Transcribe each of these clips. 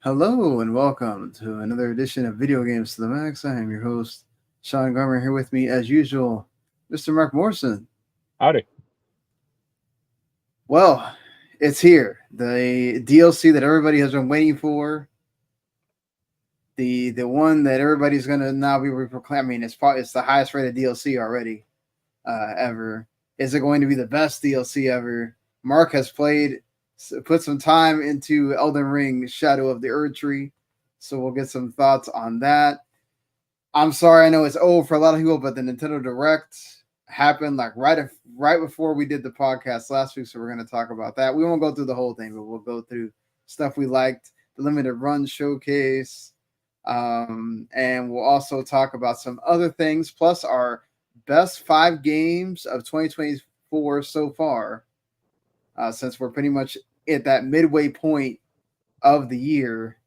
Hello and welcome to another edition of Video Games to the Max. I am your host, Sean Garmer, here with me as usual, Mr. Mark Morrison. Howdy. Well, it's here. The DLC that everybody has been waiting for. The one that everybody's gonna now be proclaiming. It's the highest rated DLC already ever. Is it going to be the best DLC ever? Mark has put some time into Elden Ring Shadow of the Erdtree, so we'll get some thoughts on that. I'm sorry, I know it's old for a lot of people, but the Nintendo Direct happened like right before we did the podcast last week, so we're going to talk about that. We won't go through the whole thing, but we'll go through stuff we liked, the limited run showcase, and we'll also talk about some other things, plus our best 5 games of 2024 so far, since we're pretty much at that midway point of the year.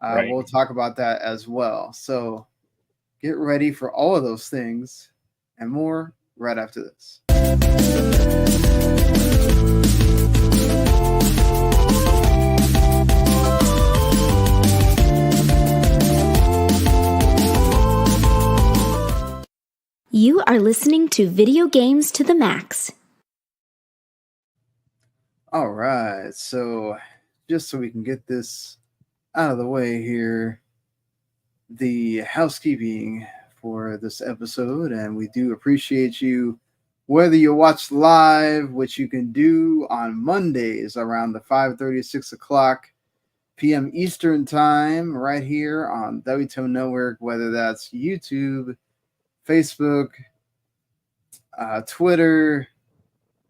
Right. We'll talk about that as well. So get ready for all of those things and more right after this. You are listening to Video Games to the Max. All right. So just so we can get this out of the way here, the housekeeping for this episode, and we do appreciate you whether you watch live, which you can do on Mondays around the 5:30 6 o'clock p.m. Eastern time right here on WTO Network, whether that's YouTube, Facebook, Twitter,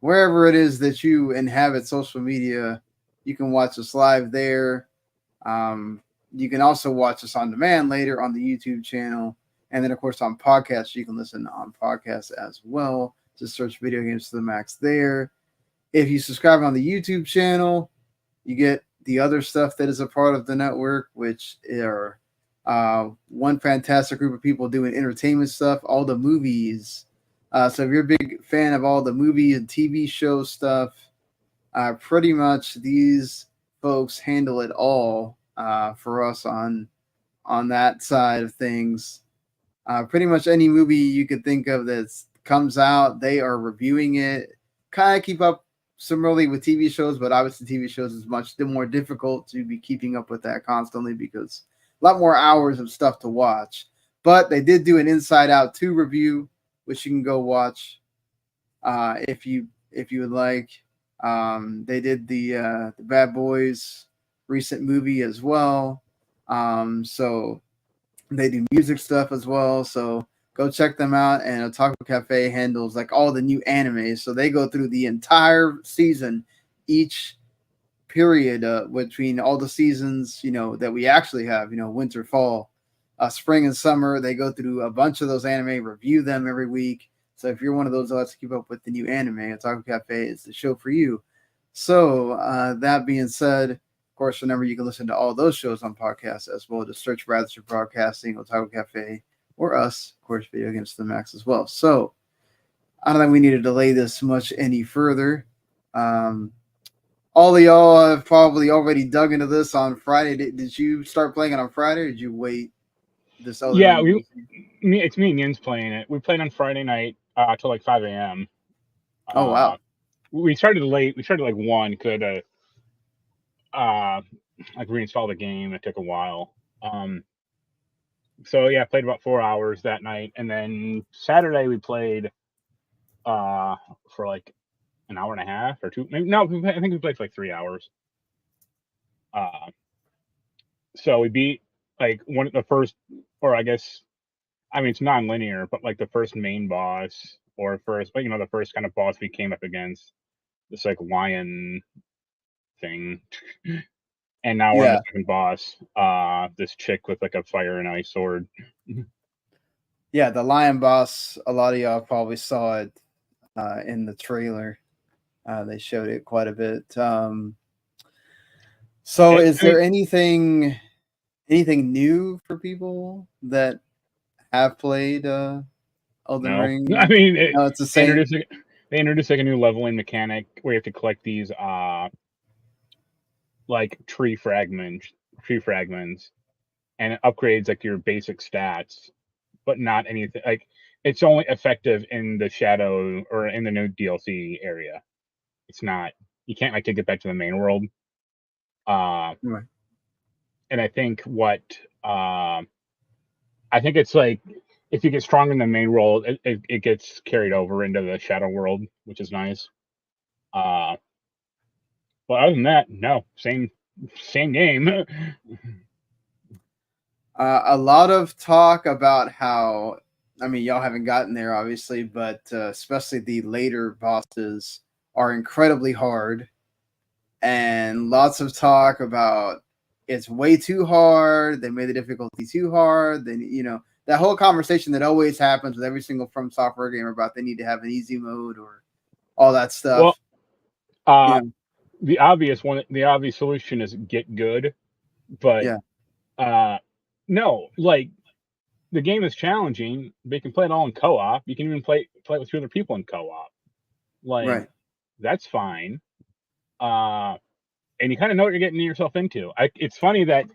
wherever it is that you inhabit social media, you can watch us live there. You can also watch us on demand later on the YouTube channel. And then, of course, on podcasts, you can listen on podcasts as well. Just search Video Games to the Max there. If you subscribe on the YouTube channel, you get the other stuff that is a part of the network, which are one fantastic group of people doing entertainment stuff, all the movies. So if you're a big fan of all the movie and TV show stuff, pretty much these folks handle it all for us on that side of things. Pretty much any movie you could think of that comes out, they are reviewing it. Kind of keep up similarly with TV shows, but obviously TV shows is much more difficult to be keeping up with that constantly because a lot more hours of stuff to watch. But they did do an Inside Out 2 review, which you can go watch if you would like. They did the Bad Boys recent movie as well. So they do music stuff as well. So go check them out. And Otaku Cafe handles like all the new animes. So they go through the entire season, each period between all the seasons, that we actually have, winter, fall, spring, and summer. They go through a bunch of those anime, review them every week. So if you're one of those that likes to keep up with the new anime, Otaku Cafe is the show for you. So that being said, of course, remember you can listen to all those shows on podcasts as well. Just search Bradstreet Broadcasting, Otaku Cafe, or us, of course, Video Games to the Max as well. So I don't think we need to delay this much any further. All of y'all have probably already dug into this on Friday. Did you start playing it on Friday, or did you wait this other Yeah, week? it's me and Yin's playing it. We played on Friday night till like 5 a.m. Oh, wow. We started late. We started like 1 because like reinstall the game. It took a while. So yeah, I played about 4 hours that night, and then Saturday we played for like an hour and a half or 2. Maybe no, I think we played for like 3 hours. So we beat like one of the first, or I guess, I mean it's non-linear, but like the first main boss, or first, but the first kind of boss we came up against, this like lion thing. And now we're on the second boss, this chick with like a fire and ice sword. Yeah, the lion boss, a lot of y'all probably saw it in the trailer. They showed it quite a bit. So is there anything new for people that have played Elden Ring? I mean, no, it's the same. They introduced like a new leveling mechanic where you have to collect these like tree fragments tree fragments, and it upgrades like your basic stats, but not anything like it's only effective in the shadow or in the new DLC area. It's not you can't like take it back to the main world. Right. And I think I think it's like if you get strong in the main world, it gets carried over into the shadow world, which is nice. But other than that, no, same game. A lot of talk about how, I mean, y'all haven't gotten there, obviously, but especially the later bosses are incredibly hard. And lots of talk about it's way too hard. They made the difficulty too hard. Then, that whole conversation that always happens with every single From Software game about they need to have an easy mode or all that Well, stuff. uh, the obvious solution is get good, but no, like the game is challenging. They can play it all in co-op. You can even play it with 2 other people in co-op. Like Right. that's fine. And you kind of know what you're getting yourself into. It's funny that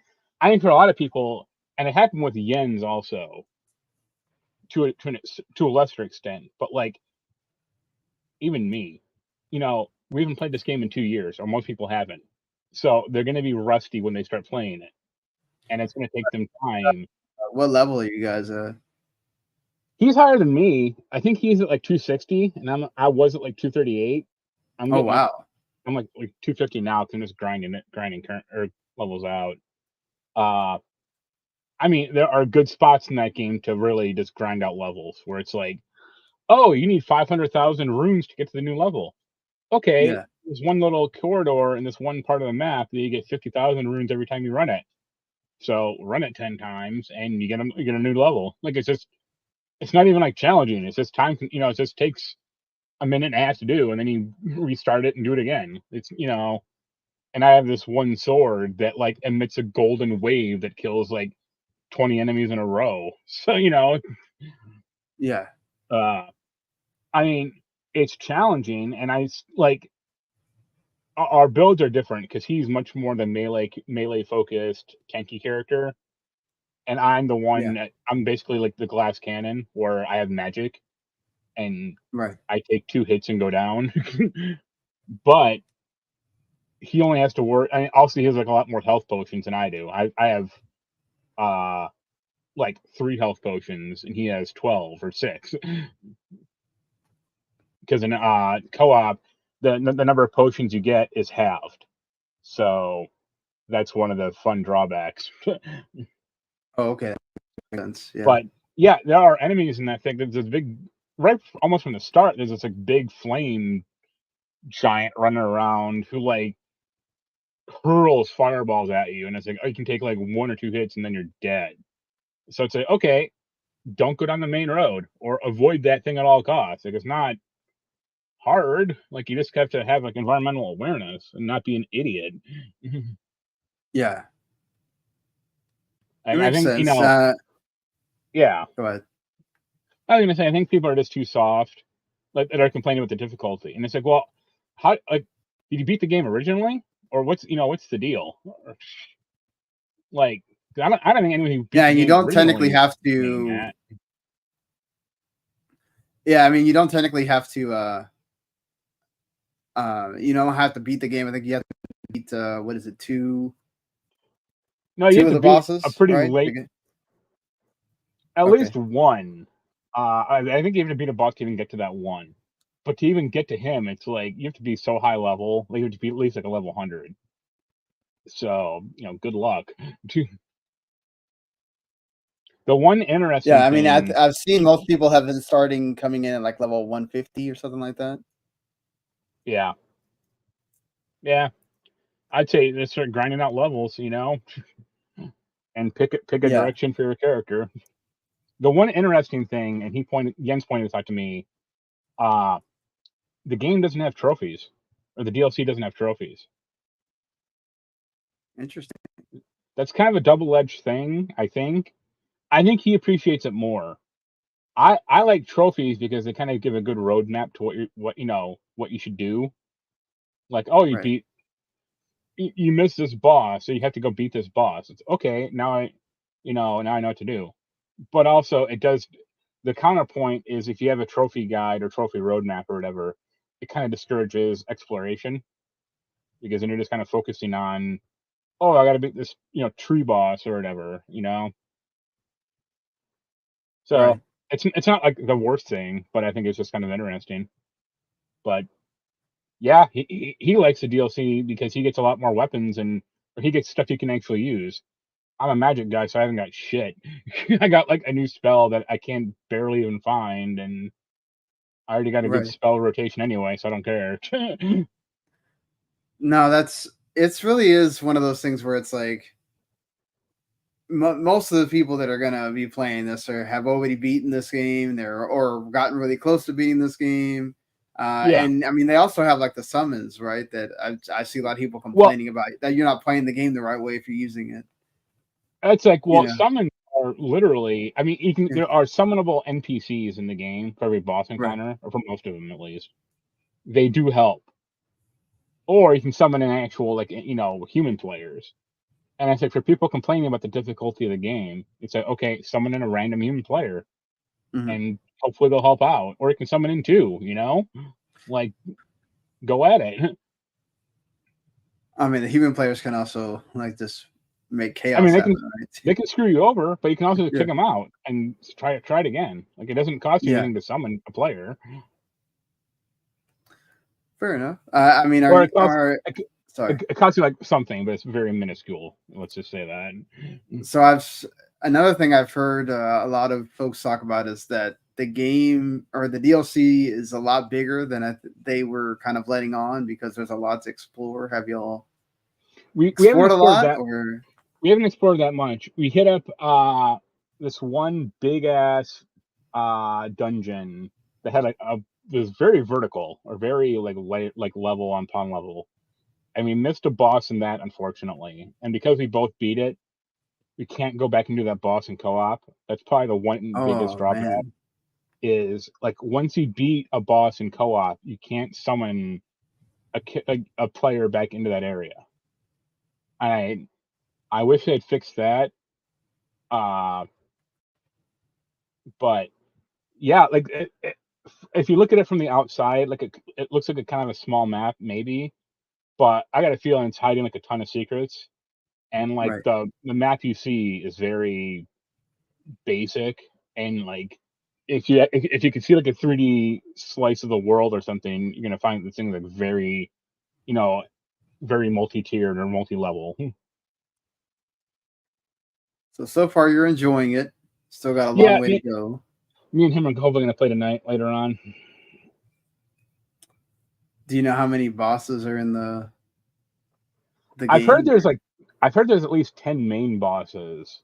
I think for a lot of people, and it happened with Jens also, to a lesser extent, but like even me, we haven't played this game in 2 years, or most people haven't. So they're going to be rusty when they start playing it, and it's going to take them time. What level are you guys at? He's higher than me. I think he's at like 260, and I was at like 238. Oh, wow. I'm like 250 now. I'm just grinding current or levels out. I mean, there are good spots in that game to really just grind out levels where it's like, oh, you need 500,000 runes to get to the new level. Okay, Yeah. there's one little corridor in this one part of the map that you get 50,000 runes every time you run it. So run it 10 times and you get a new level. Like it's not even like challenging. It's just time. It just takes a minute and a half to do, and then you restart it and do it again. It's and I have this one sword that like emits a golden wave that kills like 20 enemies in a row. So Yeah. I mean, it's challenging, and I like our builds are different because he's much more the melee focused tanky character, and I'm the one that I'm basically like the glass cannon where I have magic, and Right. I take 2 hits and go down. But he only has to work. I mean, also, he has like a lot more health potions than I do. I have like 3 health potions, and he has 12 or 6. Because in co-op, the number of potions you get is halved, so that's one of the fun drawbacks. Oh, okay. That makes sense. Yeah. But yeah, there are enemies in that thing. There's this big, right almost from the start. There's this like big flame giant running around who like hurls fireballs at you, and it's like, oh, you can take like 1 or 2 hits and then you're dead. So it's like, okay, don't go down the main road or avoid that thing at all costs. Like it's not hard. Like you just have to have like environmental awareness and not be an idiot. Yeah. It And I makes think sense. yeah. Go ahead. I was gonna say I think people are just too soft, like that are complaining about the difficulty, and it's like, well, how like did you beat the game originally, or what's the deal? Like I don't think anyone who beat Yeah, the and you game don't technically originally have saying to. that. Yeah, I mean, you don't technically have to. You don't have to beat the game. I think you have to beat. What is it? Two No, you have of to the beat a bosses, pretty right? late, at Okay. least one. I think you have to beat a boss to even get to that one. But to even get to him, it's like you have to be so high level. Like you have to be at least like a level 100. So good luck. The one Yeah, interesting I mean, thing, I've seen most people have been starting coming in at like level 150 or something like that. yeah, I'd say let's start grinding out levels, and pick a Yeah, direction for your character. The one interesting thing, and Jens pointed this out to me, uh, the game doesn't have trophies, or the DLC doesn't have trophies. interesting. That's kind of a double-edged thing, I think. I think he appreciates it more. I like trophies because they kind of give a good roadmap to what you should do. Like, oh, you Right. beat you missed this boss, so you have to go beat this boss. It's okay. Now I know what to do. But also, it does. The counterpoint is if you have a trophy guide or trophy roadmap or whatever, it kind of discourages exploration because then you're just kind of focusing on, oh, I got to beat this, tree boss or whatever, So Right. it's not like the worst thing, but I think it's just kind of interesting. But yeah, he likes the DLC because he gets a lot more weapons or he gets stuff he can actually use. I'm a magic guy, so I haven't got shit. I got like a new spell that I can barely even find, and I already got a good Right. spell rotation anyway, so I don't care. No, it's really is one of those things where it's like most of the people that are gonna be playing this or have already beaten this game, or gotten really close to beating this game. Yeah. And I mean, they also have like the summons, right? That I see a lot of people Well, complaining about that you're not playing the game the right way if you're using it. it's like, You well, know, summons are literally. I mean, yeah, there are summonable NPCs in the game for every boss right. encounter, or for most of them at least. They do help, or you can summon an actual human players. And I said, for people complaining about the difficulty of the game, it's like, okay, summon in a random human player, Hmm. and hopefully they'll help out, or you can summon in two. Like, go at it. I mean, the human players can also like just make I mean, chaos they happen, can right? screw you over, but you can also Yeah, kick them out and try it again. Like, it doesn't cost you yeah. anything to summon a player, Fair enough. I mean, or it costs sorry. it costs you like something, but it's very minuscule. Let's just say that. So another thing I've heard a lot of folks talk about is that the game or the DLC is a lot bigger than they were kind of letting on because there's a lot to explore. Have y'all We haven't explored a explored lot, that. or We haven't explored that much. We hit up this one big ass dungeon that had it was very vertical or very like level on upon level. And we missed a boss in that, unfortunately. And because we both beat it, we can't go back and do that boss in co-op. That's probably the one biggest oh drawback. man, Is like once you beat a boss in co-op, you can't summon a player back into that area. I wish they'd fixed that. Uh, but yeah, like if you look at it from the outside, like it looks like a kind of a small map, maybe. But I got a feeling it's hiding like a ton of secrets, and like right. the map you see is very basic, and like if you can see like a 3D slice of the world or something, you're gonna find this thing like very you know very multi-tiered or multi-level. So far you're enjoying it. Still got a long Yeah, way to go. me and him are hopefully gonna play tonight later on. Do you know how many bosses are in the I've heard game? there's like I've heard there's at least 10 main bosses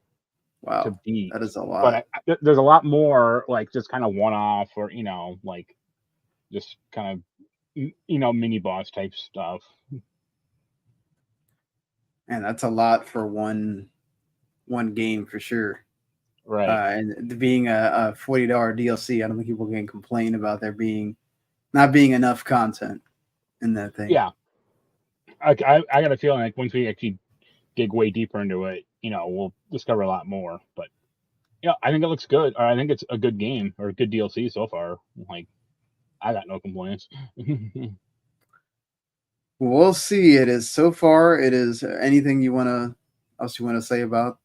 to Wow, beat, that is a but lot. there's a lot more like just kind of one off or like just kind of mini boss type stuff. And that's a lot for one game for sure. Right. And being a $40 DLC, I don't think people can complain about there being not being enough content in that thing. Yeah. I got a feeling like once we actually dig way deeper into it, we'll discover a lot more. But yeah, I think it looks good. Or I think it's a good game or a good DLC so far. Like I got no complaints. We'll see. It is so far. It is anything you want to say about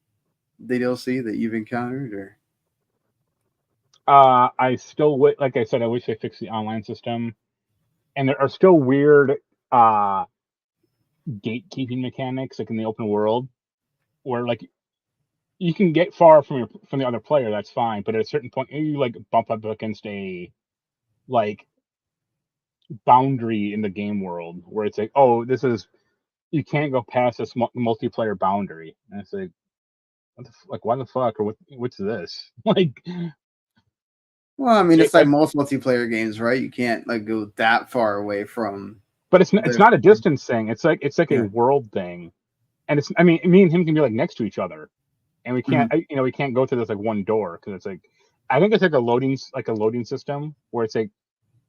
the DLC that you've encountered, or I still like I said, I wish they fixed the online system, and there are still weird uh gatekeeping mechanics like in the open world where like you can get far from the other player, that's fine, but at a certain point you like bump up against a like boundary in the game world where it's like, oh, this is you can't go past this multiplayer boundary, and it's like, like why the fuck, or what's this? Like, well, I mean, it, it's like most multiplayer games, right? You can't like go that far away from but it's the not a distance thing. It's like a yeah. world thing, and it's I mean me and him can be like next to each other, and we can't Mhm. we can't go through this like one door because it's like I think it's like a loading system where it's like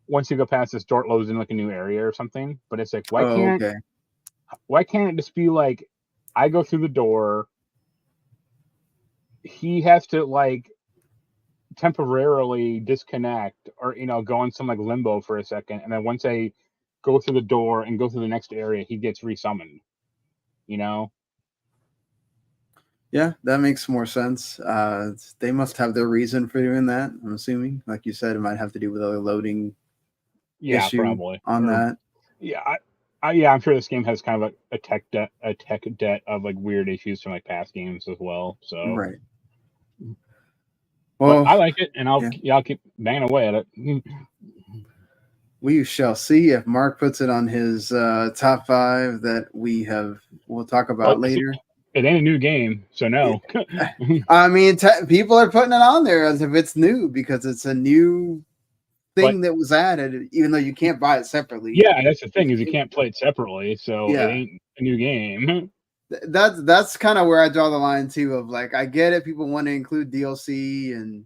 once you go past this door, it loads in like a new area or something. But it's like, why Oh, can't okay. Why can't it just be like, I go through the door, he has to like temporarily disconnect or go in some like limbo for a second, and then once I go through the door and go through the next area, he gets resummoned. Yeah, that makes more sense. They must have their reason for doing that. I'm assuming, like you said, it might have to do with a loading issue probably. on that. Yeah, I'm sure this game has kind of a tech debt of like weird issues from like past games as well. So, Right. but Well, I like it, and I'll yeah. keep banging away at it. We shall see if Mark puts it on his top 5 that we'll talk about later. It ain't a new game, so no. I mean, people are putting it on there as if it's new because it's a new thing that was added, even though you can't buy it separately. Yeah, that's the thing, is you can't play it separately, so Yeah. it ain't a new game. That's kind of where I draw the line too. Of like, I get it, people want to include DLC and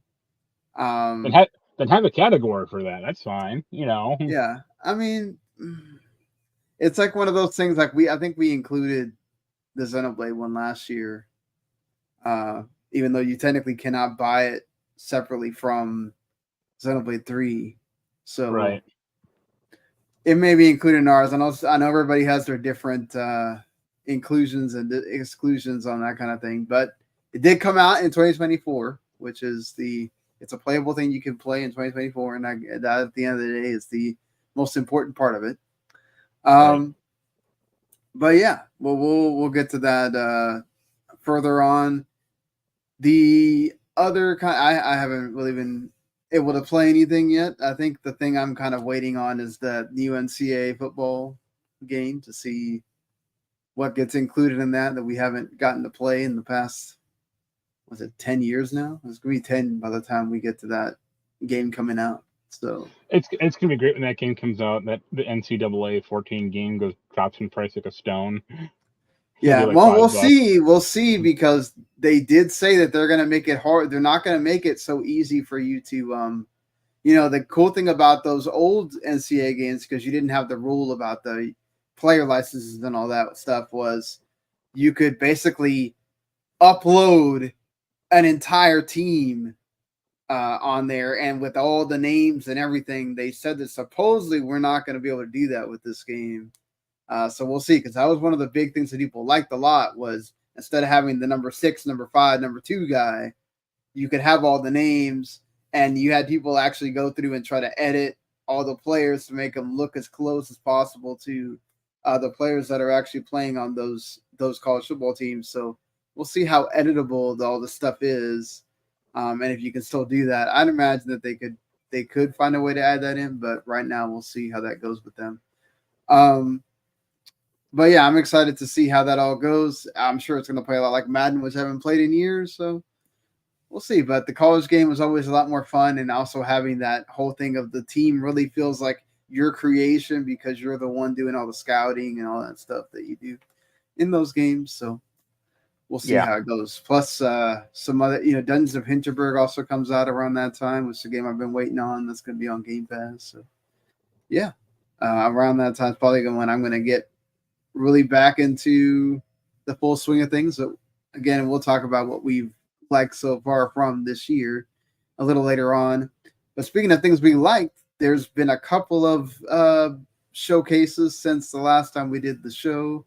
then have a category for that. That's fine, Yeah, I mean, it's like one of those things. Like I think we included the Xenoblade one last year, even though you technically cannot buy it separately from Xenoblade 3. So right. It may be included in ours. I know everybody has their different inclusions and exclusions on that kind of thing, but it did come out in 2024, which is it's a playable thing you can play in 2024, and that at the end of the day is the most important part of it. Right. But yeah, well, we'll get to that further on. The other kind, I haven't really been able to play anything yet. I think the thing I'm kind of waiting on is that new NCAA football game to see what gets included in that we haven't gotten to play in the past. Was it 10 years now? It's gonna be 10 by the time we get to that game coming out. So it's gonna be great when that game comes out. That the NCAA 14 game drops in price like a stone. Yeah, like well, $5. we'll see because they did say that they're gonna make it hard. They're not gonna make it so easy for you to the cool thing about those old NCAA games, because you didn't have the rule about the player licenses and all that stuff, was you could basically upload an entire team on there, and with all the names and everything. They said that supposedly we're not going to be able to do that with this game. So we'll see, because that was one of the big things that people liked a lot, was instead of having the number 6, number 5, number 2 guy, you could have all the names, and you had people actually go through and try to edit all the players to make them look as close as possible to the players that are actually playing on those college football teams. So we'll see how editable all the stuff is, and if you can still do that. I'd imagine that they could find a way to add that in, but right now we'll see how that goes with them. But yeah, I'm excited to see how that all goes. I'm sure it's going to play a lot like Madden, which I haven't played in years, so we'll see. But the college game was always a lot more fun, and also having that whole thing of the team really feels like your creation because you're the one doing all the scouting and all that stuff that you do in those games. So we'll see how it goes. Plus, some other, Dungeons of Hinterberg also comes out around that time, which is a game I've been waiting on. That's going to be on Game Pass. So yeah, around that time is probably when I'm going to get really back into the full swing of things. So again, we'll talk about what we've liked so far from this year a little later on. But speaking of things we liked, there's been a couple of showcases since the last time we did the show.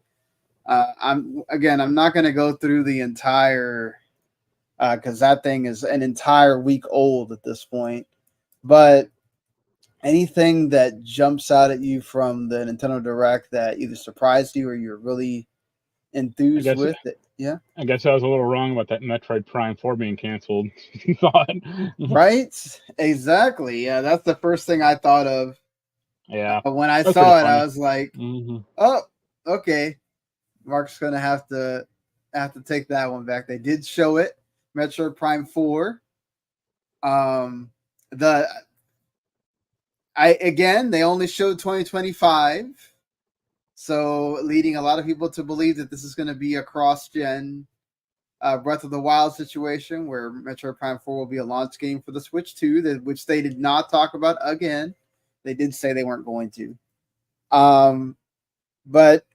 I'm not going to go through the entire, because that thing is an entire week old at this point. But anything that jumps out at you from the Nintendo Direct that either surprised you or you're really enthused with it? Yeah. I guess I was a little wrong about that Metroid Prime 4 being canceled. Thought. Right? Exactly. Yeah, that's the first thing I thought of. Yeah. But when I saw it, I was like, oh, okay. Mark's gonna have to take that one back. They did show it, Metroid Prime 4. They only showed 2025. So leading a lot of people to believe that this is going to be a cross-gen Breath of the Wild situation where Metroid Prime 4 will be a launch game for the Switch 2, which they did not talk about again. They did say they weren't going to. But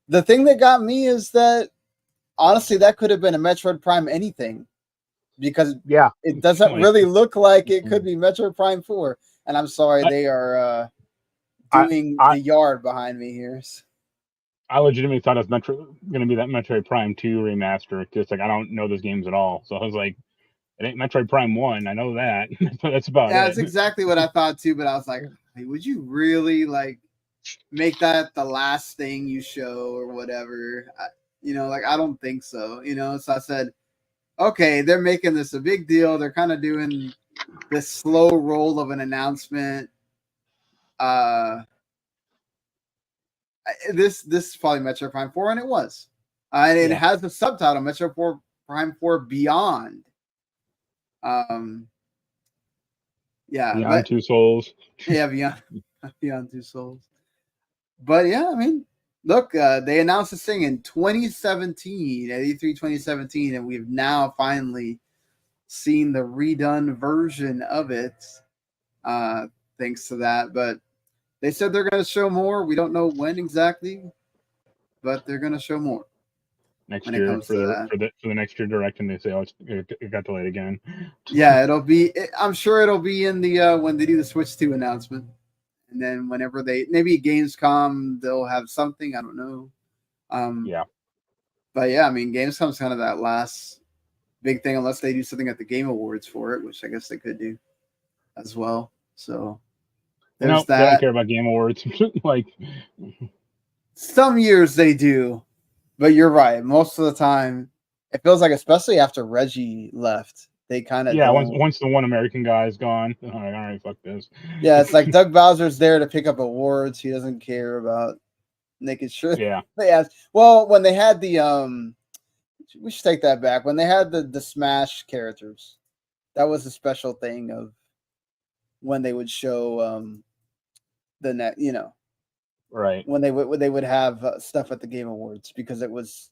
The thing that got me is that honestly, that could have been a Metroid Prime anything because Yeah, it doesn't like really look like it could be Metroid Prime 4. And I'm sorry, I they are I doing I, the yard behind me here. I legitimately thought it was going to be that Metroid Prime 2 remaster. Just like I don't know those games at all, so I was like, it ain't Metroid Prime 1. I know that. That's about Yeah, it's it. exactly what I thought too, but I was like, hey, would you really like make that the last thing you show or whatever? Like I don't think so. So I said, okay, they're making this a big deal. They're kind of doing this slow roll of an announcement. This is probably Metro Prime 4, and it was. And it Yeah, has the subtitle Metro 4 Prime 4 Beyond. Um, yeah, Beyond but Two Souls. yeah, Beyond Two Souls. But yeah, I mean, look, they announced this thing in 2017, at E3 2017, and we've now finally seen the redone version of it, thanks to that. But they said they're going to show more. We don't know when exactly, but they're going to show more Next when it year comes to that. for the next year direct, and they say, oh, it got delayed again. Yeah, I'm sure it'll be in the when they do the Switch 2 announcement. And then whenever maybe Gamescom, they'll have something. I don't know. Yeah, But yeah, I mean, Gamescom's kind of that last big thing, unless they do something at the Game Awards for it, which I guess they could do as well. So there's they don't that. care about Game Awards. Like, Some years they do, but you're right. Most of the time, it feels like, especially after Reggie left, they kind of yeah, don't. once the one American guy is gone, all right, fuck this. Yeah, it's like Doug Bowser's there to pick up awards. He doesn't care about making sure Yeah, they ask. Well, when they had we should take that back. When they had the Smash characters, that was a special thing of when they would show the net. right. When they would have stuff at the Game Awards because it was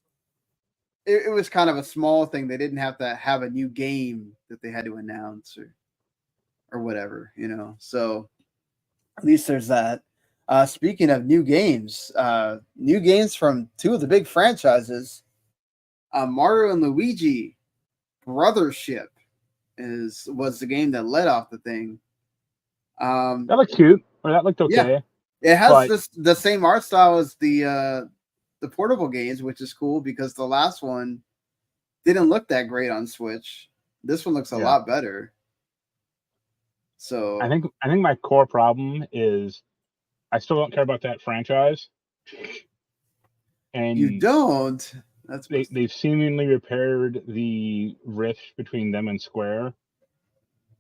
kind of a small thing. They didn't have to have a new game that they had to announce or whatever. So at least there's that. Speaking of new games from two of the big franchises, Mario and Luigi Brothership was the game that led off the thing. That looked cute, or that looked Yeah, okay, it has but the same art style as the portable games, which is cool because the last one didn't look that great on Switch. This one looks a yeah. lot better. So I think my core problem is I still don't care about that franchise, you and don't. That's they've seemingly repaired the rift between them and Square.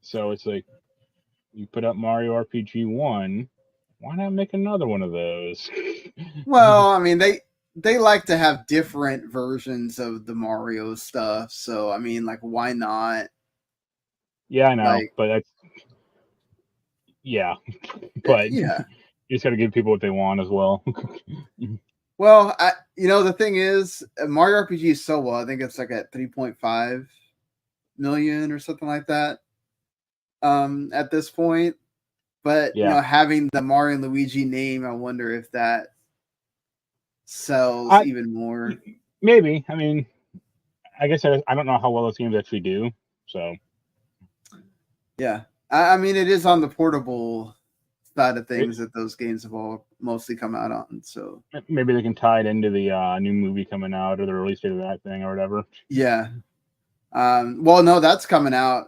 So it's like you put up Mario RPG 1, why not make another one of those? well. I mean, they like to have different versions of the Mario stuff. So I mean, like, why not? Yeah, I know, Like, but that's yeah, but you yeah. just got to give people what they want as well. Well, the thing is, Mario RPG is so well. I think it's like at 3.5 million or something like that. At this point, but Yeah, having the Mario and Luigi name, I wonder if that sells I even more. maybe. I mean, I guess I don't know how well those games actually do. So Yeah, I mean, it is on the portable side of it, things that those games have all mostly come out on. So maybe they can tie it into the new movie coming out or the release date of that thing or whatever. yeah. Well, no, that's coming out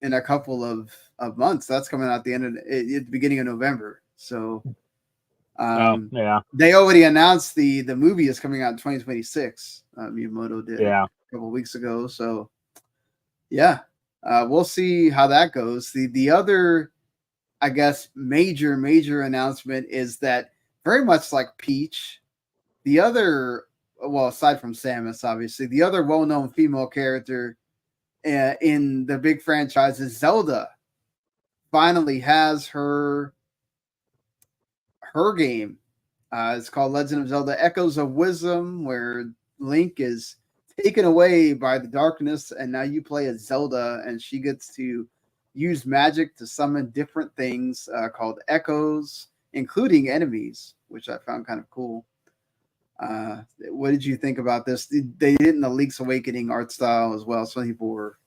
in a couple of months. That's coming out at the beginning of November. So Oh yeah, they already announced the movie is coming out in 2026. Miyamoto did a yeah. couple weeks ago. So yeah, we'll see how that goes. The other, I guess, major announcement is that very much like Peach, the other, well, aside from Samus, obviously, the other well-known female character in the big franchises, Zelda, finally has her game. It's called Legend of Zelda: Echoes of Wisdom, where Link is taken away by the darkness, and now you play as Zelda, and she gets to use magic to summon different things called echoes, including enemies, which I found kind of cool. What did you think about this? They did in the Link's Awakening art style as well. Some people were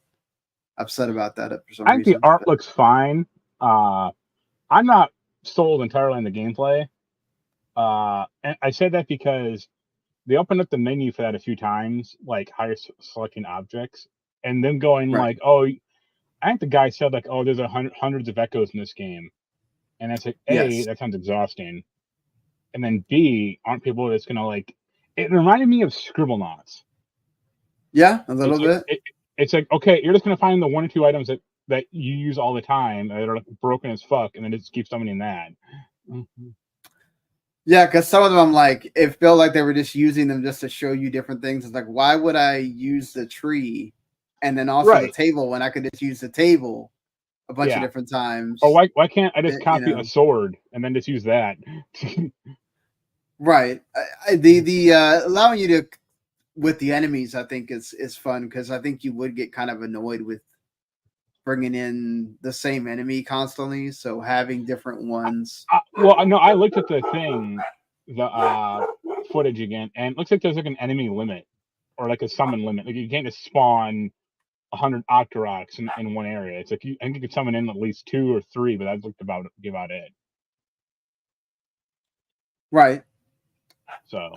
upset about that for some I think the reason. art looks fine. I'm not sold entirely on the gameplay. And I said that because they opened up the menu for that a few times, like higher selecting objects, and then going Right. like, "Oh, I think the guy said like, oh, there's hundreds of echoes in this game," and that's like, A, Yes. that sounds exhausting, and then B, aren't people that's gonna like? It reminded me of Scribblenauts. Yeah, a little It's like bit. it's like, okay, you're just gonna find the one or two items that you use all the time that are like, broken as fuck, and then just keep summoning that. Yeah, because some of them, I'm like, it felt like they were just using them just to show you different things. It's like, why would I use the tree and then also the Right. table when I could just use the table a bunch of Yeah. different times? Or why can't I just You copy know, a sword and then just use that? right? The allowing you to with the enemies, I think is fun because I think you would get kind of annoyed with bringing in the same enemy constantly. So having different ones. Well, no, I looked at the thing, the footage again, and it looks like there's like an enemy limit or like a summon limit. Like you can't just spawn 100 Octoroks in one area. It's like I think you could summon in at least 2 or 3, but that's looked about it. Right. So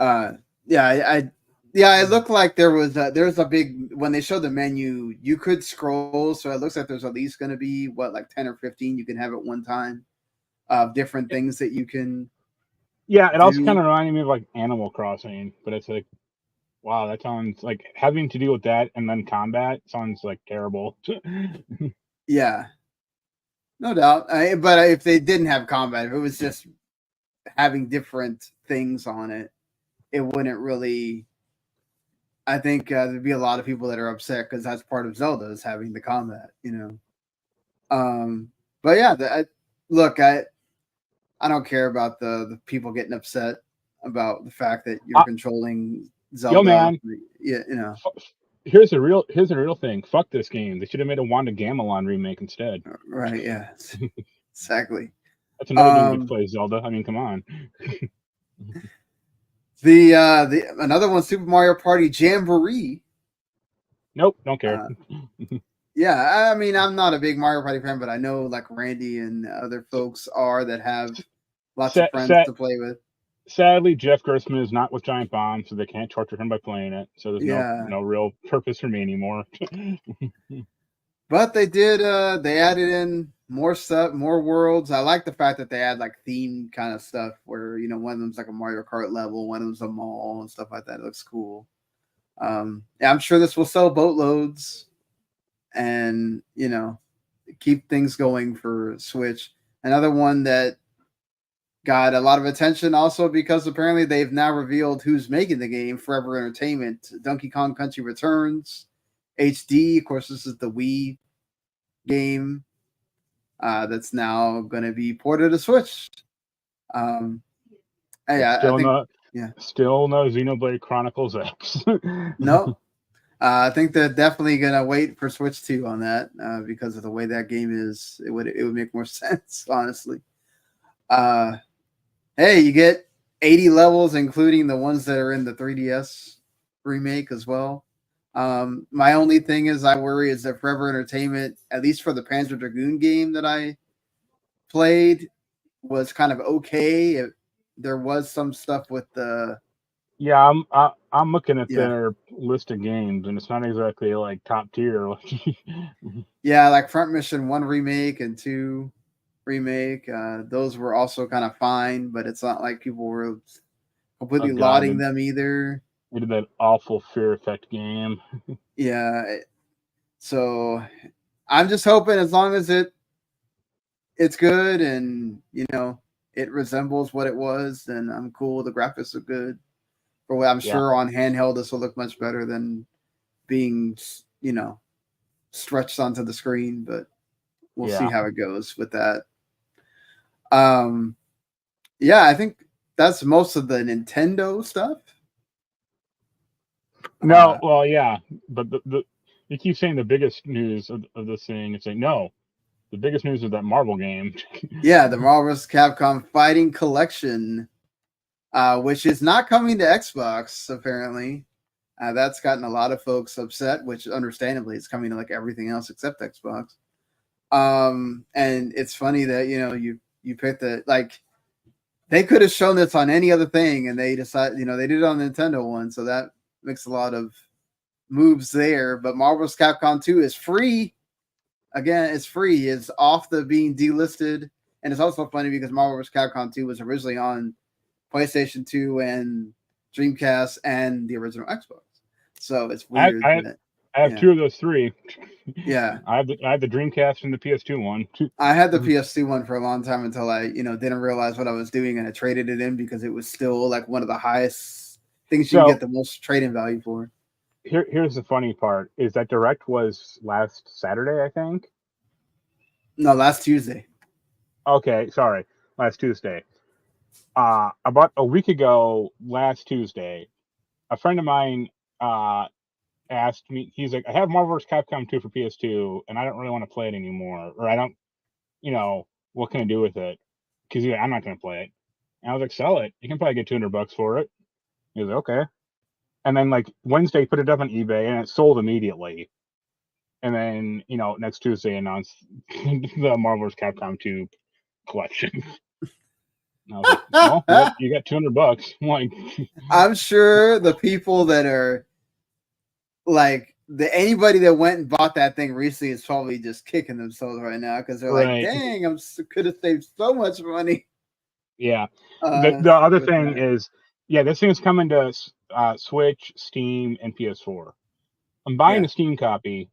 Yeah, it looked like there's a big when they showed the menu, you could scroll, so it looks like there's at least going to be like 10 or 15 you can have at one time of different things that you can yeah, it also kind do. of reminded me of like Animal Crossing, but it's like, wow, that sounds like having to deal with that and then combat sounds like terrible. Yeah, no doubt. But if they didn't have combat, if it was just having different things on it, it wouldn't really. I think there'd be a lot of people that are upset because that's part of Zelda is having the combat, But yeah, look, I don't care about the people getting upset about the fact that you're controlling Yo, Zelda. man, Yeah. here's the real thing. Fuck this game. They should have made a Wanda Gamelon remake instead. Right. Yeah. Exactly. That's another game you could play, Zelda. I mean, come on. The another one, Super Mario Party Jamboree. Nope, don't care. Yeah, I mean, I'm not a big Mario Party fan, but I know like Randy and other folks are that have lots of friends to play with. Sadly, Jeff Gerstmann is not with Giant Bomb, so they can't torture him by playing it. So there's no real purpose for me anymore. But they did. They added in more stuff, more worlds. I like the fact that they add like themed kind of stuff, where one of them's like a Mario Kart level, one of them's a mall and stuff like that. It looks cool. Yeah, I'm sure this will sell boatloads, and keep things going for Switch. Another one that got a lot of attention also because apparently they've now revealed who's making the game. Forever Entertainment. Donkey Kong Country Returns HD. Of course, this is the Wii game that's now going to be ported to Switch. Yeah, still I think, still no Xenoblade Chronicles X. No, I think they're definitely going to wait for Switch 2 on that because of the way that game is. It would make more sense, honestly. Hey, you get 80 levels, including the ones that are in the 3DS remake as well. My only thing is I worry is that Forever Entertainment, at least for the Panzer Dragoon game that I played, was kind of okay. There was some stuff with the Yeah, I'm looking at their list of games, and it's not exactly like top tier. Yeah, like Front Mission 1 remake and 2 remake. Those were also kind of fine, but it's not like people were completely lauding them either. We did that awful Fear Effect game. Yeah. So I'm just hoping as long as it's good and it resembles what it was, then I'm cool. The graphics are good. For what I'm sure on handheld this will look much better than being stretched onto the screen, but we'll see how it goes with that. Yeah, I think that's most of the Nintendo stuff. No, well, yeah, but you keep saying the biggest news of this thing. It's like, no, the biggest news is that Marvel game. Yeah, the Marvel's Capcom Fighting Collection which is not coming to Xbox apparently. That's gotten a lot of folks upset, which understandably it's coming to like everything else except Xbox. And it's funny that you picked the like they could have shown this on any other thing, and they decided they did it on the Nintendo one, so that makes a lot of moves there. But Marvel's Capcom 2 is free. Again, it's free. It's off the being delisted, and it's also funny because Marvel vs. Capcom 2 was originally on PlayStation 2 and Dreamcast and the original Xbox. So it's weird. I have two of those three. Yeah, I have the Dreamcast and the PS2 one. I had the PS2 one for a long time until I didn't realize what I was doing, and I traded it in because it was still like one of the highest things you can get the most trade-in value for. Here's the funny part: is that Direct was last Saturday, I think. No, last Tuesday. Okay, sorry, last Tuesday. About a week ago, last Tuesday, a friend of mine asked me. He's like, "I have Marvel vs. Capcom 2 for PS2, and I don't really want to play it anymore, or I don't, what can I do with it? Because I'm not going to play it." And I was like, "Sell it. You can probably get $200 for it." He was like, "Okay." And then like Wednesday, put it up on eBay, and it sold immediately. And then next Tuesday announced the Marvel vs. Capcom 2 collection. And I was like, "Well, you got $200." I'm like, I'm sure the people that are like anybody that went and bought that thing recently is probably just kicking themselves right now because they're like, "Dang, I could have saved so much money." Yeah. The other thing is, this thing is coming to Switch, Steam, and PS4. I'm buying the Steam copy,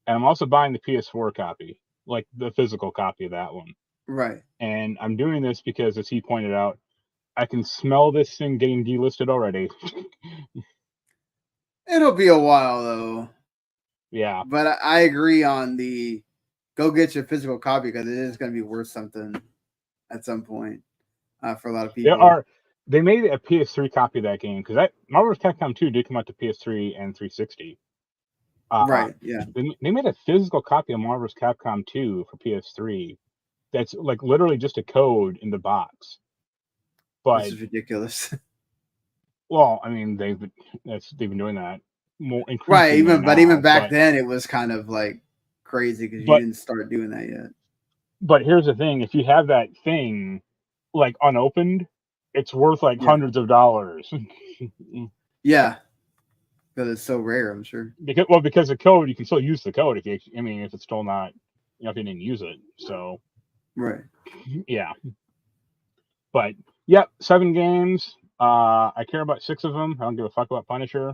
and I'm also buying the PS4 copy, like the physical copy of that one. Right. And I'm doing this because, as he pointed out, I can smell this thing getting delisted already. It'll be a while though. Yeah. But I agree on the go get your physical copy because it is going to be worth something at some point for a lot of people. They made a PS3 copy of that game because Marvel vs. Capcom 2 did come out to PS3 and 360. Right. Yeah. They made a physical copy of Marvel vs. Capcom 2 for PS3. That's like literally just a code in the box. But this is ridiculous. Well, I mean they've been doing that more right. Even now, back then it was kind of like crazy because you didn't start doing that yet. But here's the thing: if you have that thing like unopened, it's worth like hundreds of dollars. Yeah, because it's so rare, I'm sure. Because the code, you can still use the code if it's still not, if you didn't use it. So, right. Yeah. But 7 games. I care about 6 of them. I don't give a fuck about Punisher.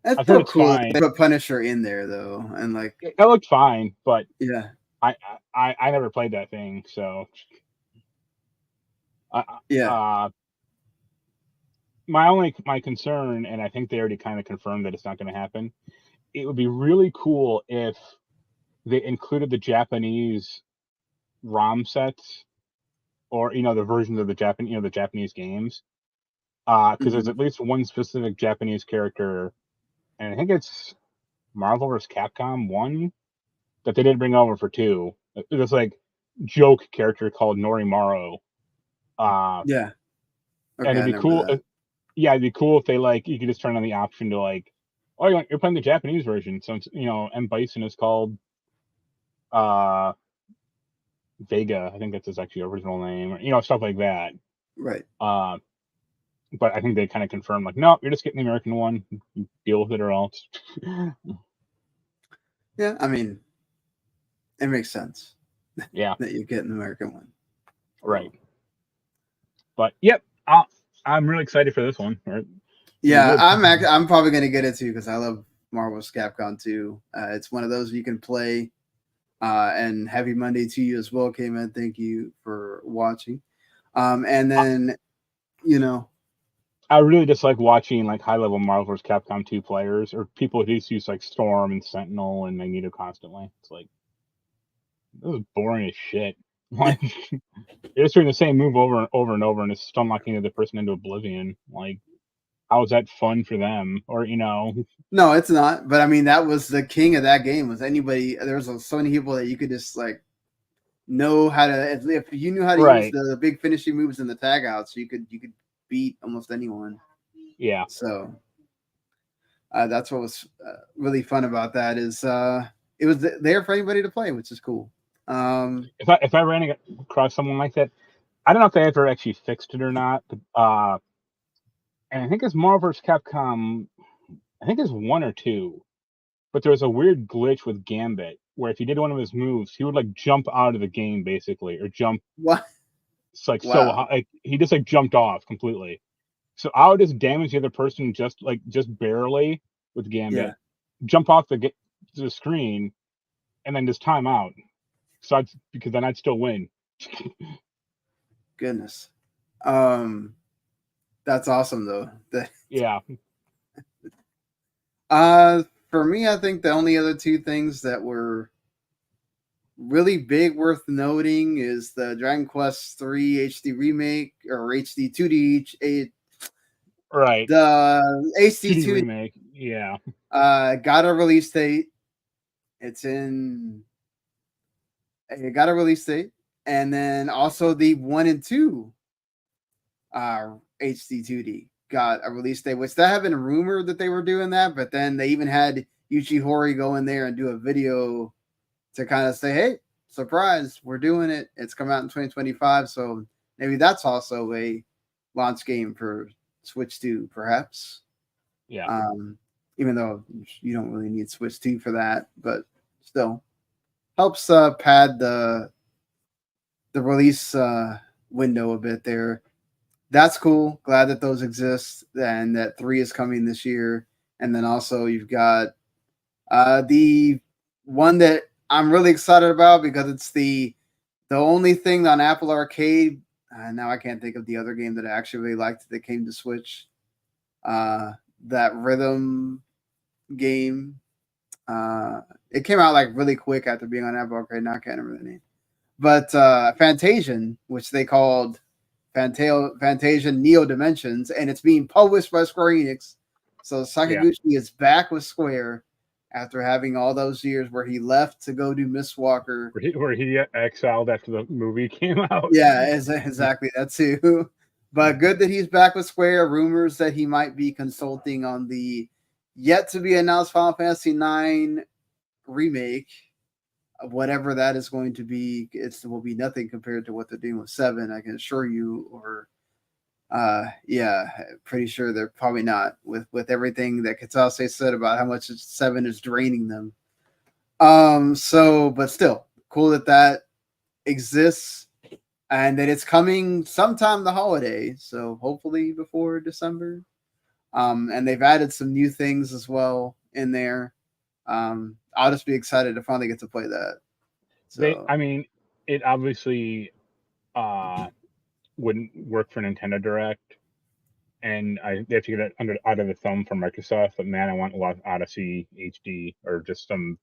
That's so cool. They put Punisher in there though, and like it looked fine, but yeah, I never played that thing, so my concern, and I think they already kind of confirmed that it's not going to happen. It would be really cool if they included the Japanese ROM sets, or the versions of the Japanese games, because there's at least one specific Japanese character, and I think it's Marvel vs. Capcom 1 that they didn't bring over for 2. This like joke character called Norimaro. Okay, and it'd be cool. It'd be cool if they you could just turn on the option to you're playing the Japanese version, so it's, M. Bison is called Vega. I think that's his actually original name, or stuff like that. Right. But I think they kind of confirmed no, you're just getting the American one. You deal with it or else. Yeah, I mean, it makes sense. Yeah, that you get an American one. Right. But I'm really excited for this one. Yeah, I'm probably gonna get it too because I love Marvel's Capcom 2. It's one of those you can play. And Happy Monday to you as well, K-Man. Thank you for watching. And then I really just like watching high level Marvel vs. Capcom 2 players or people who just use Storm and Sentinel and Magneto constantly. It's this is boring as shit. You're just doing the same move over and over and over, and it's still knocking the other person into oblivion. How is that fun for them? Or No, it's not. But I mean, that was the king of that game. Was anybody? There was so many people that you could just know how to. If you knew how to use the big finishing moves and the tag outs, you could beat almost anyone. Yeah. So that's what was really fun about that is it was there for anybody to play, which is cool. If I ran across someone like that, I don't know if they ever actually fixed it or not, but and I think it's Marvel vs. Capcom. I think it's 1 or 2, but there was a weird glitch with Gambit where if he did one of his moves, he would like jump out of the game basically, or jump. What? It's like so Wow. like he just like jumped off completely. So I would just damage the other person just barely with Gambit, Yeah. jump off the screen, and then just time out. So because then I'd still win. Goodness. That's awesome though. Yeah. For me, I think the only other two things that were really big worth noting is the Dragon Quest III HD remake or HD 2D. Right. The HD 2D 2D remake. Yeah. got a release date. It's in. It got a release date, and then also the 1 and 2 HD 2D got a release date, which that had been rumored that they were doing that, but then they even had Yuji Horii go in there and do a video to kind of say, hey, surprise, we're doing it. It's coming out in 2025. So maybe that's also a launch game for Switch 2, perhaps. Yeah. Even though you don't really need Switch 2 for that, but still helps pad the release window a bit there. That's cool. Glad that those exist and that 3 is coming this year. And then also you've got the one that I'm really excited about because it's the only thing on Apple Arcade. Now I can't think of the other game that I actually really liked that came to Switch. That rhythm game. It came out like really quick after being on Apple Arcade. Now I can't remember the name. But Fantasian, which they called Fantasian Neo Dimensions, and it's being published by Square Enix. So Sakaguchi is back with Square after having all those years where he left to go do Mistwalker. Where he exiled after the movie came out. Yeah, exactly. That too. But good that he's back with Square. Rumors that he might be consulting on the yet to be announced Final Fantasy IX remake. Whatever that is going to be, it will be nothing compared to what they're doing with 7. I can assure you. Or, pretty sure they're probably not with everything that Katase said about how much 7 is draining them. But still, cool that exists and that it's coming sometime the holiday. So hopefully before December. And they've added some new things as well in there. I'll just be excited to finally get to play that. So It obviously wouldn't work for Nintendo Direct, and they have to get it out of the thumb for Microsoft. But man, I want Lost Odyssey HD or just some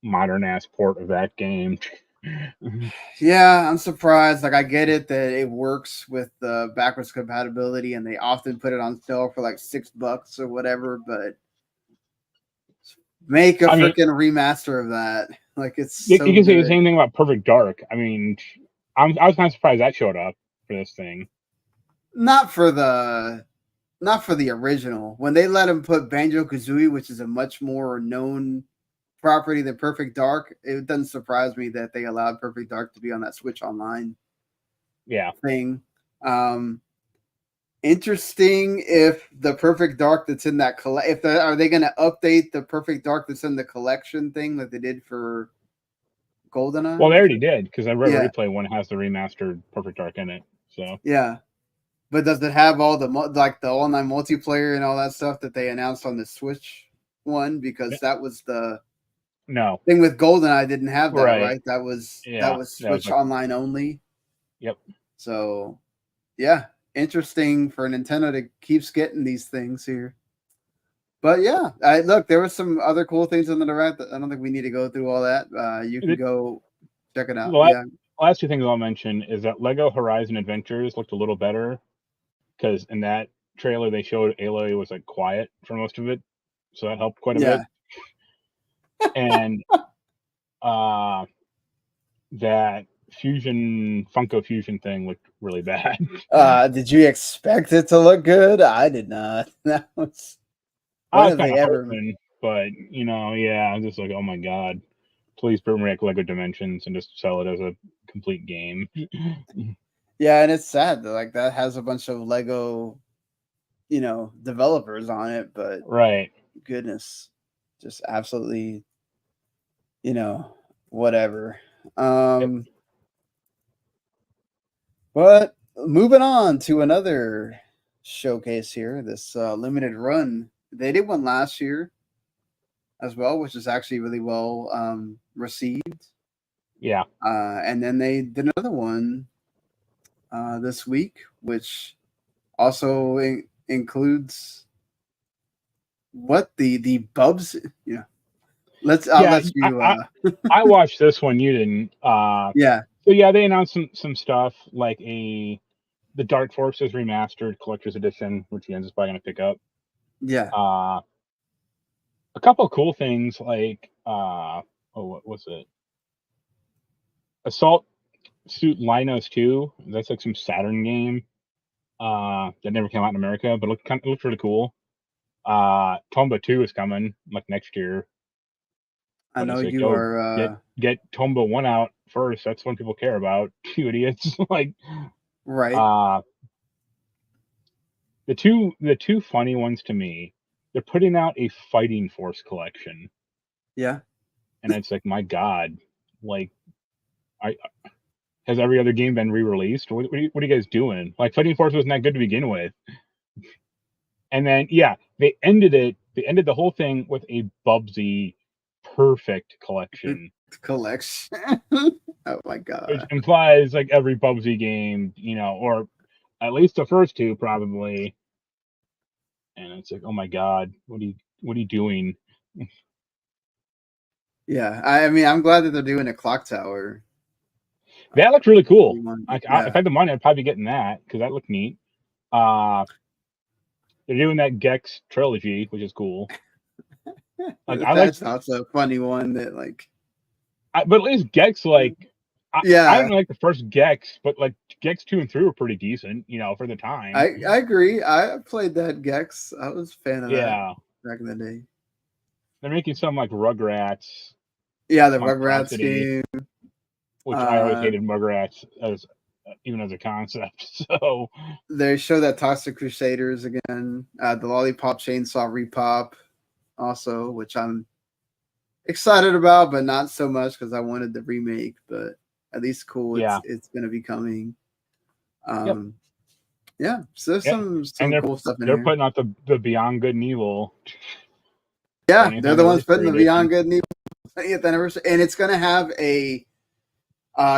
modern ass port of that game. Yeah, I'm surprised. Like I get it that it works with the backwards compatibility, and they often put it on sale for like $6 or whatever. But make a freaking remaster of that. Like it's you so can good. say the same thing about Perfect Dark. I was kind of surprised that showed up for this thing. Not for the original. When they let him put Banjo-Kazooie, which is a much more known property than Perfect Dark, it doesn't surprise me that they allowed Perfect Dark to be on that Switch Online thing. Interesting if the Perfect Dark that's in that are they going to update the Perfect Dark that's in the collection thing like they did for GoldenEye? Well, they already did because I Red Replay one has the remastered Perfect Dark in it. So yeah, but does it have all the online multiplayer and all that stuff that they announced on the Switch one? Because that was the thing with GoldenEye didn't have that, right? That was Switch Online only. Yep. So yeah, interesting for Nintendo to keeps getting these things here. But yeah, look, there were some other cool things in the Direct. I don't think we need to go through all that. You can go check it out. The last two things I'll mention is that Lego Horizon Adventures looked a little better because in that trailer they showed Aloy was like quiet for most of it, so that helped quite a bit. And that Funko Fusion thing looked really bad. Did you expect it to look good? I did not. That was I when was have kind they of ever? hoping, but yeah, I'm just like, oh my god, please bring back Lego Dimensions and just sell it as a complete game. Yeah, and it's sad that like that has a bunch of Lego, developers on it, but Right. goodness, just absolutely, whatever. Yep. But moving on to another showcase here, this limited run. They did one last year as well, which is actually really well received. Yeah. And then they did another one this week, which also includes what the Bubs. I'll Yeah. let you. I watched this one. You didn't. Yeah, So yeah, they announced some stuff like the Dark Forces remastered collector's edition, which Jens is probably gonna pick up. yeah, A couple of cool things like what was it? Assault Suit Linos 2. That's like some Saturn game. That never came out in America, but it looked really cool. Tomba 2 is coming like next year. I But know it's like, you yo, are get Tomba 1 out first. That's what people care about. You idiots. Like right. uh the two funny ones to me, they're putting out a Fighting Force collection. Yeah, And it's like, my God, like I has every other game been re-released? What are you guys doing? Like Fighting Force wasn't that good to begin with. And then yeah, they ended the whole thing with a Bubsy perfect collection. collection. Oh my Which god. implies like every Bubsy game, or at least the first two probably. And it's like, oh my god, what are you doing? Yeah, I mean, I'm glad that they're doing a clock tower. That looked really cool. If I Yeah, had the money, I'd probably be getting that because that looked neat. Uh, they're doing that Gex trilogy, which is cool. Like I like, that's also a funny one that like. but at least Gex like. I Yeah, don't like the first Gex, but like Gex 2 and 3 were pretty decent, for the time. I agree. I played that Gex. I was a fan of that Yeah, back in the day. they're making some like Rugrats Yeah, the Rugrats monstrosity, game. which I always hated Rugrats as even as a concept. So They show that Toxic Crusaders again. The Lollipop Chainsaw Repop, also, which I'm excited about, but not so much because I wanted the remake. But at least cool, yeah, it's going to be coming. yep, Yeah, so there's yeah. And some cool stuff in they're here. putting out the Beyond Good and Evil Yeah, 20th they're the ones putting anniversary the Beyond edition. Good and Evil 20th anniversary, and it's going to have a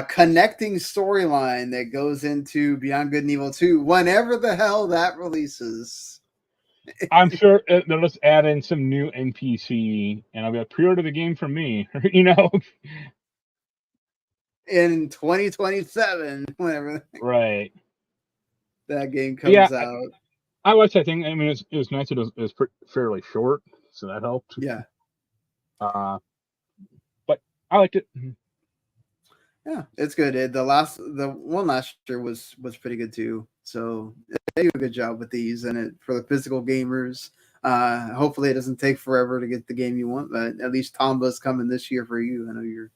connecting storyline that goes into Beyond Good and Evil 2 whenever the hell that releases. I'm sure they'll just add in some new NPC, and I'll be like, pre-order the game from me. In 2027, whenever Right. that game But yeah, comes out. I watched that thing. I mean, it was nice. It was fairly short, so that helped. Yeah. But I liked it. Yeah, it's good. The one last year was pretty good too. So they do a good job with these, and it for the physical gamers. Hopefully, it doesn't take forever to get the game you want, but at least Tomba's coming this year for you. I know you're.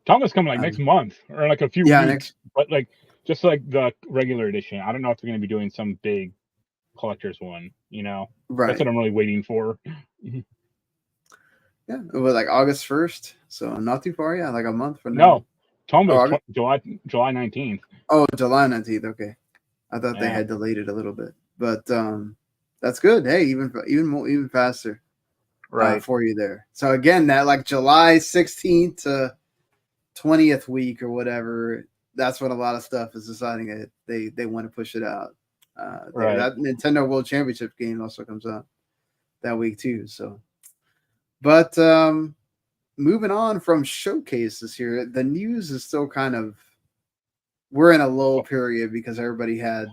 Thomas coming like next month or like a few Yeah, weeks, but like just like the regular edition. I don't know if they're going to be doing some big collector's one. right. That's what I'm really waiting for. Yeah, it was like August 1st, so not too far. Yeah, like a month from now. No, Thomas Oh, July 19th. Oh, July 19th. Okay, I thought they Yeah. had delayed it a little bit, but that's good. Hey, even faster, Right. for you there. So again, that like July 16th to 20th week or whatever. That's when a lot of stuff is deciding that they want to push it out. Right. That Nintendo World Championship game also comes out that week too. So, but moving on from showcases here, the news is still kind of we're in a lull period because everybody had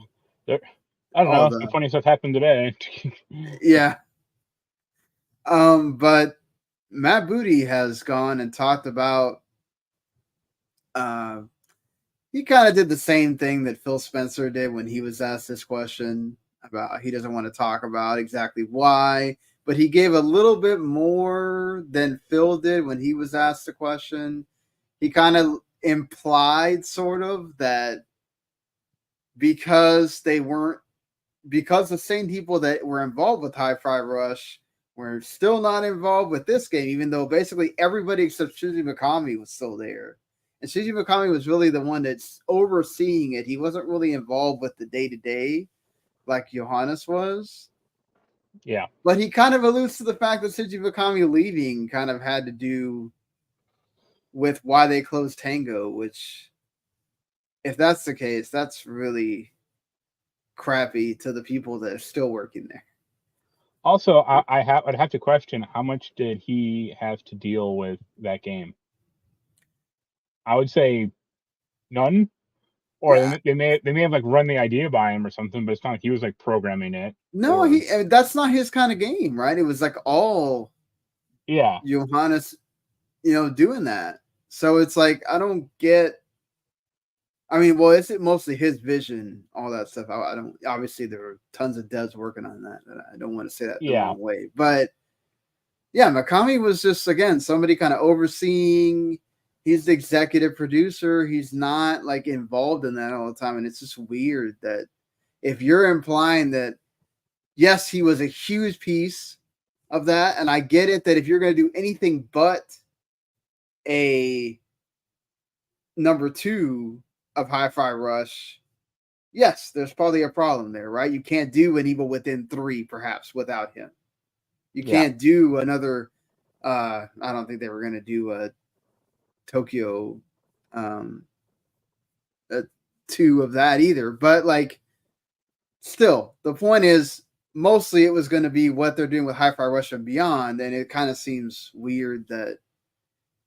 I don't know. Some funny stuff happened today. Yeah. But Matt Booty has gone and talked about he kind of did the same thing that Phil Spencer did when he was asked this question about he doesn't want to talk about exactly why, but he gave a little bit more than Phil did when he was asked the question. He kind of implied sort of that because the same people that were involved with Hi-Fi Rush were still not involved with this game, even though basically everybody except Shinji Mikami was still there. And Shinji Mikami was really the one that's overseeing it. He wasn't really involved with the day-to-day like Johannes was. Yeah. But he kind of alludes to the fact that Shinji Mikami leaving kind of had to do with why they closed Tango, which, if that's the case, that's really crappy to the people that are still working there. Also, I'd have to question how much did he have to deal with that game? I would say none, or Yeah. they may have like run the idea by him or something, but it's not like he was like programming it. No, that's not his kind of game, right? It was like all Johannes, doing that. So it's like I don't get. I mean, well, it's mostly his vision, all that stuff. I don't. Obviously, there were tons of devs working on that. I don't want to say that the wrong way, but yeah, Mikami was just again somebody kind of overseeing. He's the executive producer. He's not like involved in that all the time, and it's just weird that if you're implying that yes, he was a huge piece of that, and I get it that if you're going to do anything but a number 2 of Hi-Fi Rush, yes, there's probably a problem there, right? You can't do an Evil Within 3 perhaps without him. You can't do another I don't think they were going to do a Tokyo 2 of that either, but like still, the point is mostly it was going to be what they're doing with Hi-Fi Rush and Beyond, and it kind of seems weird that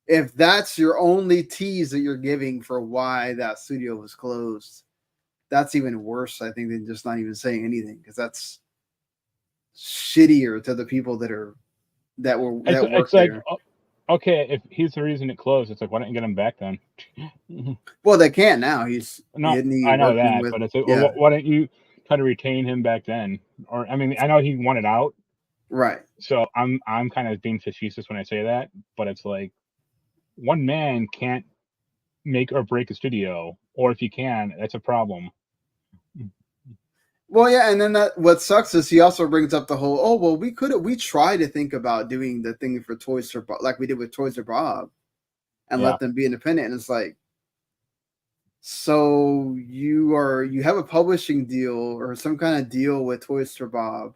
if that's your only tease that you're giving for why that studio was closed, that's even worse, I think, than just not even saying anything, because that's shittier to the people that work there. Like, okay, if he's the reason it closed, it's like, why don't you get him back then? Well, they can't now. I know that, but it's like, well, why don't you try to retain him back then? Or I mean, I know he wanted out, right? So I'm kind of being facetious when I say that, but it's like one man can't make or break a studio, or if he can, that's a problem. Well, yeah, and then what sucks is he also brings up the whole, we tried to think about doing the thing for Toys for Bob, like we did with Toys for Bob, and let them be independent. And it's like, so you have a publishing deal or some kind of deal with Toys for Bob.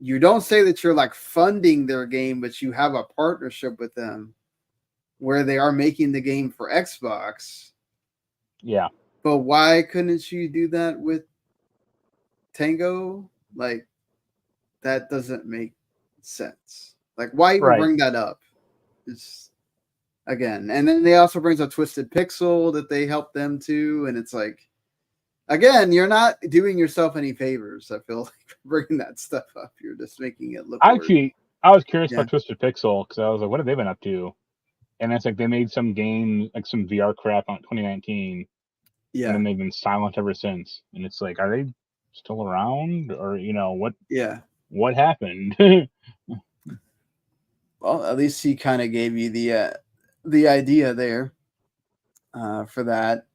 You don't say that you're like funding their game, but you have a partnership with them where they are making the game for Xbox. Yeah. But why couldn't you do that with Tango? Like, that doesn't make sense. Like, why even bring that up? It's again, and then they also brings up Twisted Pixel that they helped them too, and it's like, again, you're not doing yourself any favors. I feel like bringing that stuff up, you're just making it look. Actually, I was curious about Twisted Pixel because I was like, what have they been up to? And it's like they made some game, like some VR crap on 2019. Yeah. And then they've been silent ever since. And it's like, are they still around? Or, what? Yeah. What happened? Well, at least he kind of gave you the idea there for that.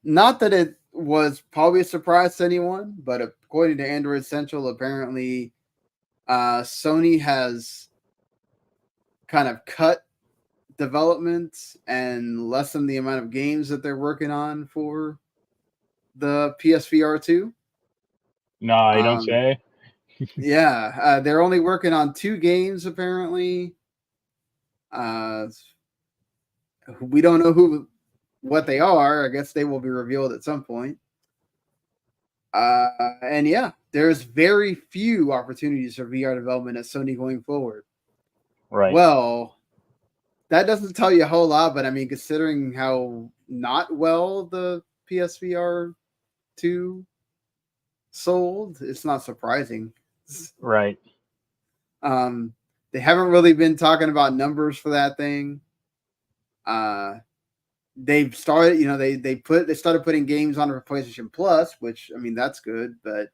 Not that it was probably a surprise to anyone, but according to Android Central, apparently Sony has kind of cut development and lessen the amount of games that they're working on for the PSVR 2. No, I don't say. Yeah, they're only working on 2 games apparently. We don't know what they are. I guess they will be revealed at some point. And yeah, there's very few opportunities for VR development at Sony going forward. Right. Well, that doesn't tell you a whole lot, but I mean, considering how not well the PSVR 2 sold, it's not surprising. Right. They haven't really been talking about numbers for that thing. they've started, they started putting games on PlayStation Plus, which I mean that's good, but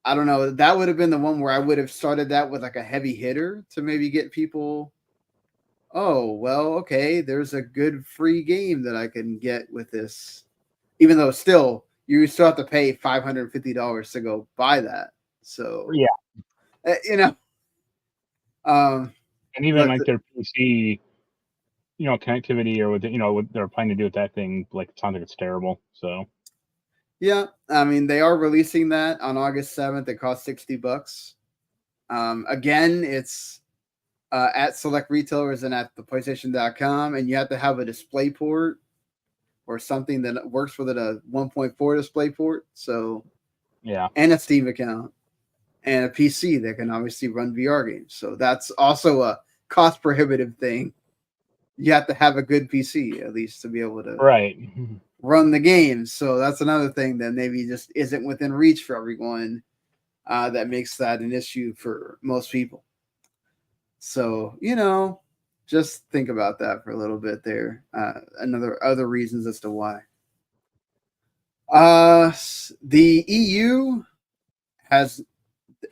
I don't know. That would have been the one where I would have started that with like a heavy hitter to maybe get people. Oh well, okay. There's a good free game that I can get with this, even though still you still have to pay $550 to go buy that. So Yeah, you know, um, and even but like their PC, connectivity or what they're planning to do with that thing, like it sounds like it's terrible. So yeah, I mean they are releasing that on August 7th. It costs $60. Again, it's at select retailers and at the PlayStation.com, and you have to have a display port or something that works with it, a 1.4 display port. So, yeah, and a Steam account and a PC that can obviously run VR games. So that's also a cost prohibitive thing. You have to have a good PC at least to be able to right. run the games. So that's another thing that maybe just isn't within reach for everyone. That makes that an issue for most people. So, just think about that for a little bit there. Other reasons as to why. The EU has.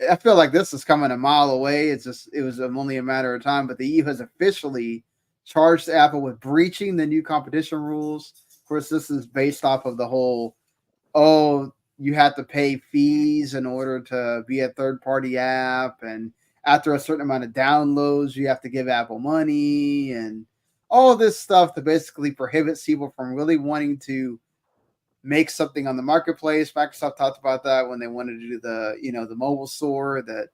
I feel like this is coming a mile away. It was only a matter of time, but the EU has officially charged Apple with breaching the new competition rules. Of course, this is based off of the whole, oh, you have to pay fees in order to be a third party app, and after a certain amount of downloads you have to give Apple money, and all this stuff to basically prohibit people from really wanting to make something on the marketplace. Microsoft talked about that when they wanted to do the mobile store, that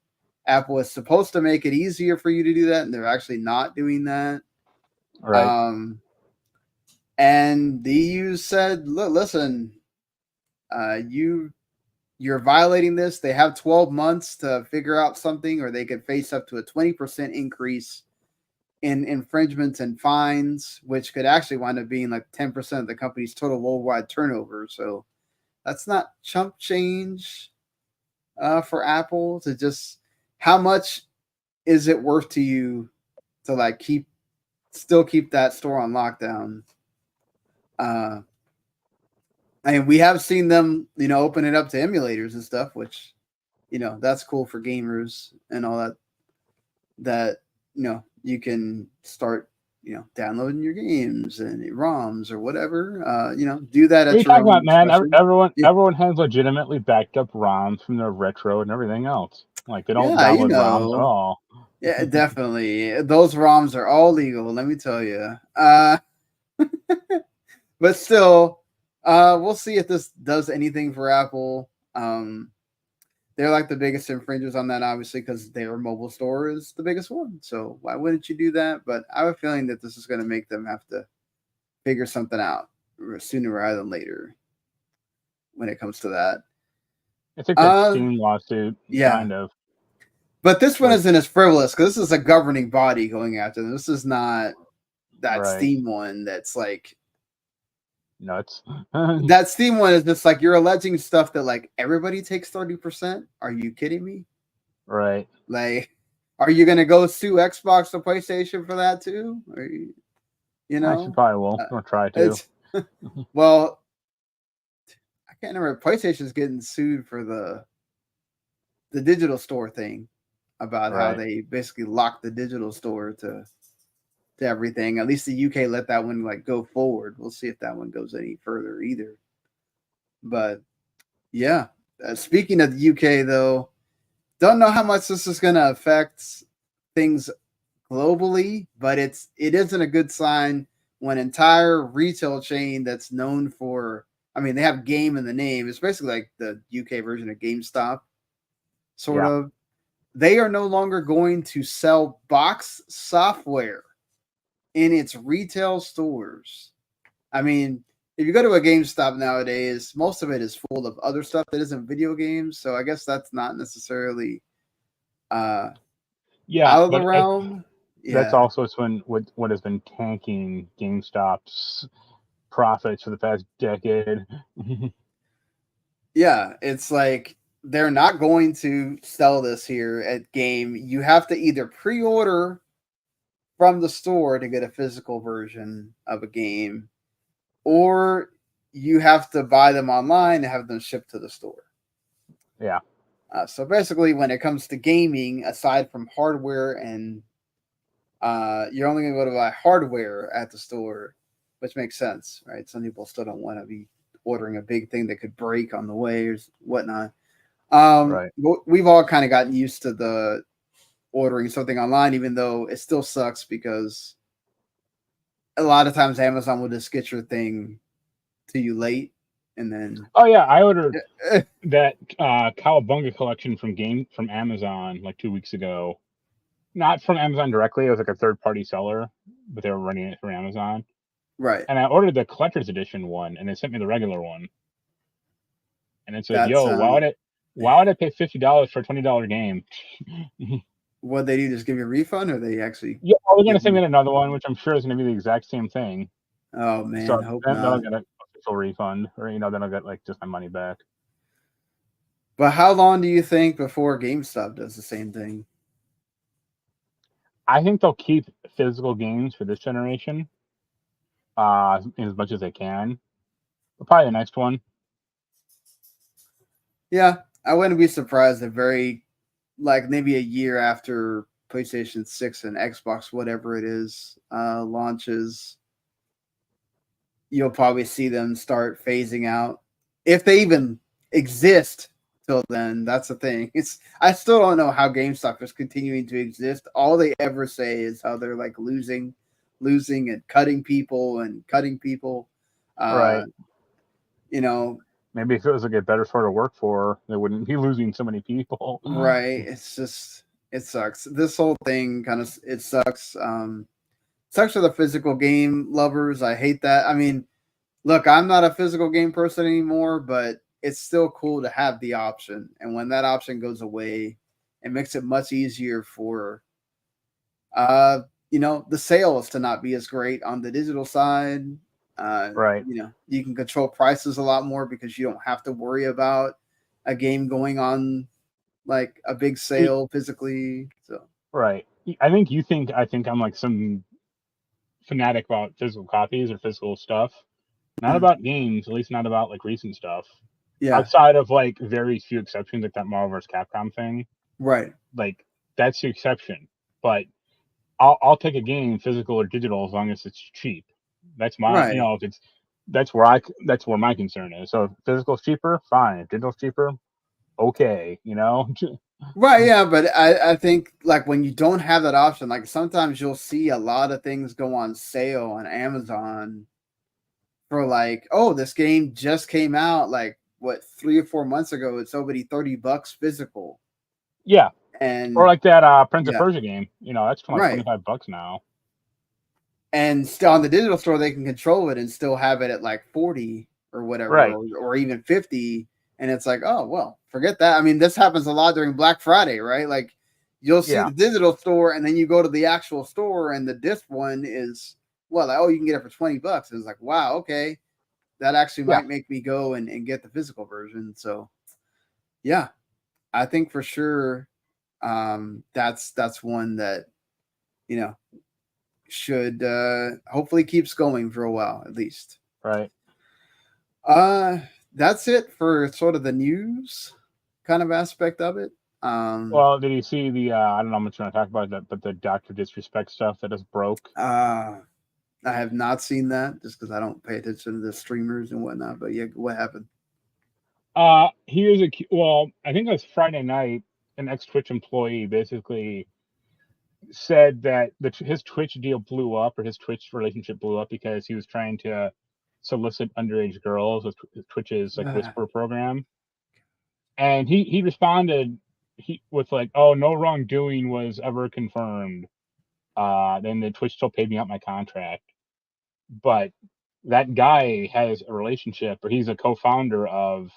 Apple is supposed to make it easier for you to do that, and they're actually not doing that. Right. And the EU said, look, listen, you're violating this. They have 12 months to figure out something, or they could face up to a 20% increase in infringements and fines, which could actually wind up being like 10% of the company's total worldwide turnover. So that's not chump change for Apple. To just, how much is it worth to you to like still keep that store on lockdown? And we have seen them, open it up to emulators and stuff, which, that's cool for gamers and all that. That you can start, downloading your games and ROMs or whatever. Do that What are at you your talking about, own man? discretion. Everyone, Yeah, everyone has legitimately backed up ROMs from their retro and everything else. Like they don't yeah, download ROMs at all. yeah, definitely. Those ROMs are all legal. Let me tell you. But still, we'll see if this does anything for Apple. They're like the biggest infringers on that, obviously, because their mobile store is the biggest one. So why wouldn't you do that? But I have a feeling that this is going to make them have to figure something out sooner rather than later when it comes to that. It's like that Steam lawsuit, Yeah. kind of. But this one Like, isn't as frivolous because this is a governing body going after them. This is not that right. Steam one that's like, Nuts. that Steam one is just like, you're alleging stuff that like everybody takes 30%. Are you kidding me? Right. Like, are you gonna go sue Xbox or PlayStation for that too? Or I should probably will. Or try to. it's well, I can't remember. PlayStation's getting sued for the digital store thing, about how Right. they basically locked the digital store to everything. At least the UK let that one like go forward. We'll see if that one goes any further either. But yeah, speaking of the UK though, don't know how much this is going to affect things globally, but it isn't a good sign when an entire retail chain that's known for, I mean, they have game in the name. It's basically like the UK version of GameStop, sort Yeah. of. They are no longer going to sell box software in its retail stores. I mean, if you go to a GameStop nowadays, most of it is full of other stuff that isn't video games. So I guess that's not necessarily uh, Yeah, out of the but realm. that's Yeah. also what has been tanking GameStop's profits for the past decade. Yeah. It's like they're not going to sell this here at Game. You have to either pre order from the store to get a physical version of a game, or you have to buy them online and have them shipped to the store. Yeah. So basically, when it comes to gaming, aside from hardware and you're only going to go to buy hardware at the store, which makes sense, right? Some people still don't want to be ordering a big thing that could break on the way or whatnot. Right. But we've all kind of gotten used to the ordering something online, even though it still sucks because a lot of times Amazon will just get your thing to you late, and then Oh yeah, I ordered that Cowabunga collection from Amazon like 2 weeks ago. Not from Amazon directly. It was like a third party seller, but they were running it from Amazon. right. And I ordered the collector's edition one, and they sent me the regular one. And it said, That's "Yo, why would I pay $50 for a $20 game?" what they do. Just give you a refund, or they actually Yeah, well, they're gonna give send you. me another one, which I'm sure is gonna be the exact same thing. Oh man, So hope then I'll not. get an official refund, or then I'll get like just my money back. But how long do you think before GameStop does the same thing? I think they'll keep physical games for this generation, as much as they can. But probably the next one. Yeah, I wouldn't be surprised if like maybe a year after PlayStation 6 and Xbox, whatever it is, launches, you'll probably see them start phasing out. If they even exist till then, that's the thing. I still don't know how GameStop is continuing to exist. All they ever say is how they're like losing and cutting people and cutting people. Uh, Right. you know, Maybe if it was like a better sort of work for, they wouldn't be losing so many people. right. It's just it sucks. This whole thing kind of it sucks. Sucks for the physical game lovers. I hate that. I mean, look, I'm not a physical game person anymore, but it's still cool to have the option. And when that option goes away, it makes it much easier for uh, the sales to not be as great on the digital side. Right. You can control prices a lot more because you don't have to worry about a game going on like a big sale physically. So Right. I think I'm like some fanatic about physical copies or physical stuff. Not mhm. about games, at least not about like recent stuff. Yeah, Outside of like very few exceptions, like that Marvel vs. Capcom thing, right, like that's the exception. But I'll take a game physical or digital as long as it's cheap. That's my right. if it's that's where my concern is. So if physical's cheaper, fine. If digital's cheaper, okay. Right, yeah, but I think like when you don't have that option, like sometimes you'll see a lot of things go on sale on Amazon for like, oh, this game just came out like what 3 or 4 months ago. It's already $30 physical, Yeah. Or and like that Prince of yeah, Persia game. That's like right. $25 now. And still on the digital store, they can control it and still have it at like 40 or whatever, Right. or even 50. And it's like, oh, well, forget that. I mean, this happens a lot during Black Friday, right? Like you'll see Yeah. the digital store and then you go to the actual store and the disc one is, well, like, oh, you can get it for $20. And it's like, wow, okay. That actually Yeah. might make me go and get the physical version. So, yeah, I think for sure that's one that, you know, should hopefully keeps going for a while at least. Right. Uh that's it for sort of the news kind of aspect of it. Um Well, did you see the I don't know how much you want to talk about that, but the Doctor Disrespect stuff that just broke? uh I have not seen that just because I don't pay attention to the streamers and whatnot. But yeah, what happened? Here's well, I think it was Friday night. An ex Twitch employee basically said that his Twitch deal blew up, or his Twitch relationship blew up because he was trying to solicit underage girls with Twitch's like Whisper program, and he responded with like, "Oh, no wrongdoing was ever confirmed." Then the Twitch still paid me out my contract, but that guy has a relationship, or he's a co-founder of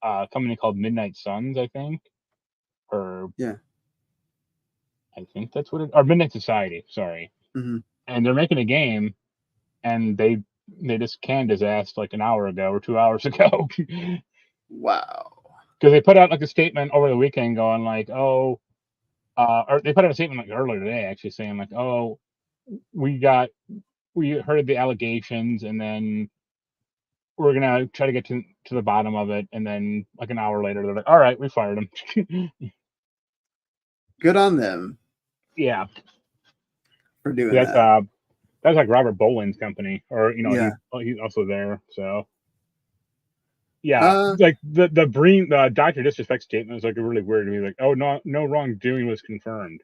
a company called Midnight Suns, I think, or Yeah. I think that's what it, or Midnight Society, sorry. Hmm. And they're making a game, and they just canned his ass like an hour ago or 2 hours ago, because Wow. they put out like a statement over the weekend going like, oh, or they put out a statement like earlier today actually saying like, oh, we heard the allegations, and then we're gonna try to get to the bottom of it, and then like an hour later, they're like, "All right, we fired him." Good on them Yeah, for doing that's that. that's like Robert Boland's company, or Yeah. he's also there. So yeah, Uh, like the Doctor Disrespect statement was like really weird. He's like, "Oh, no wrongdoing was confirmed."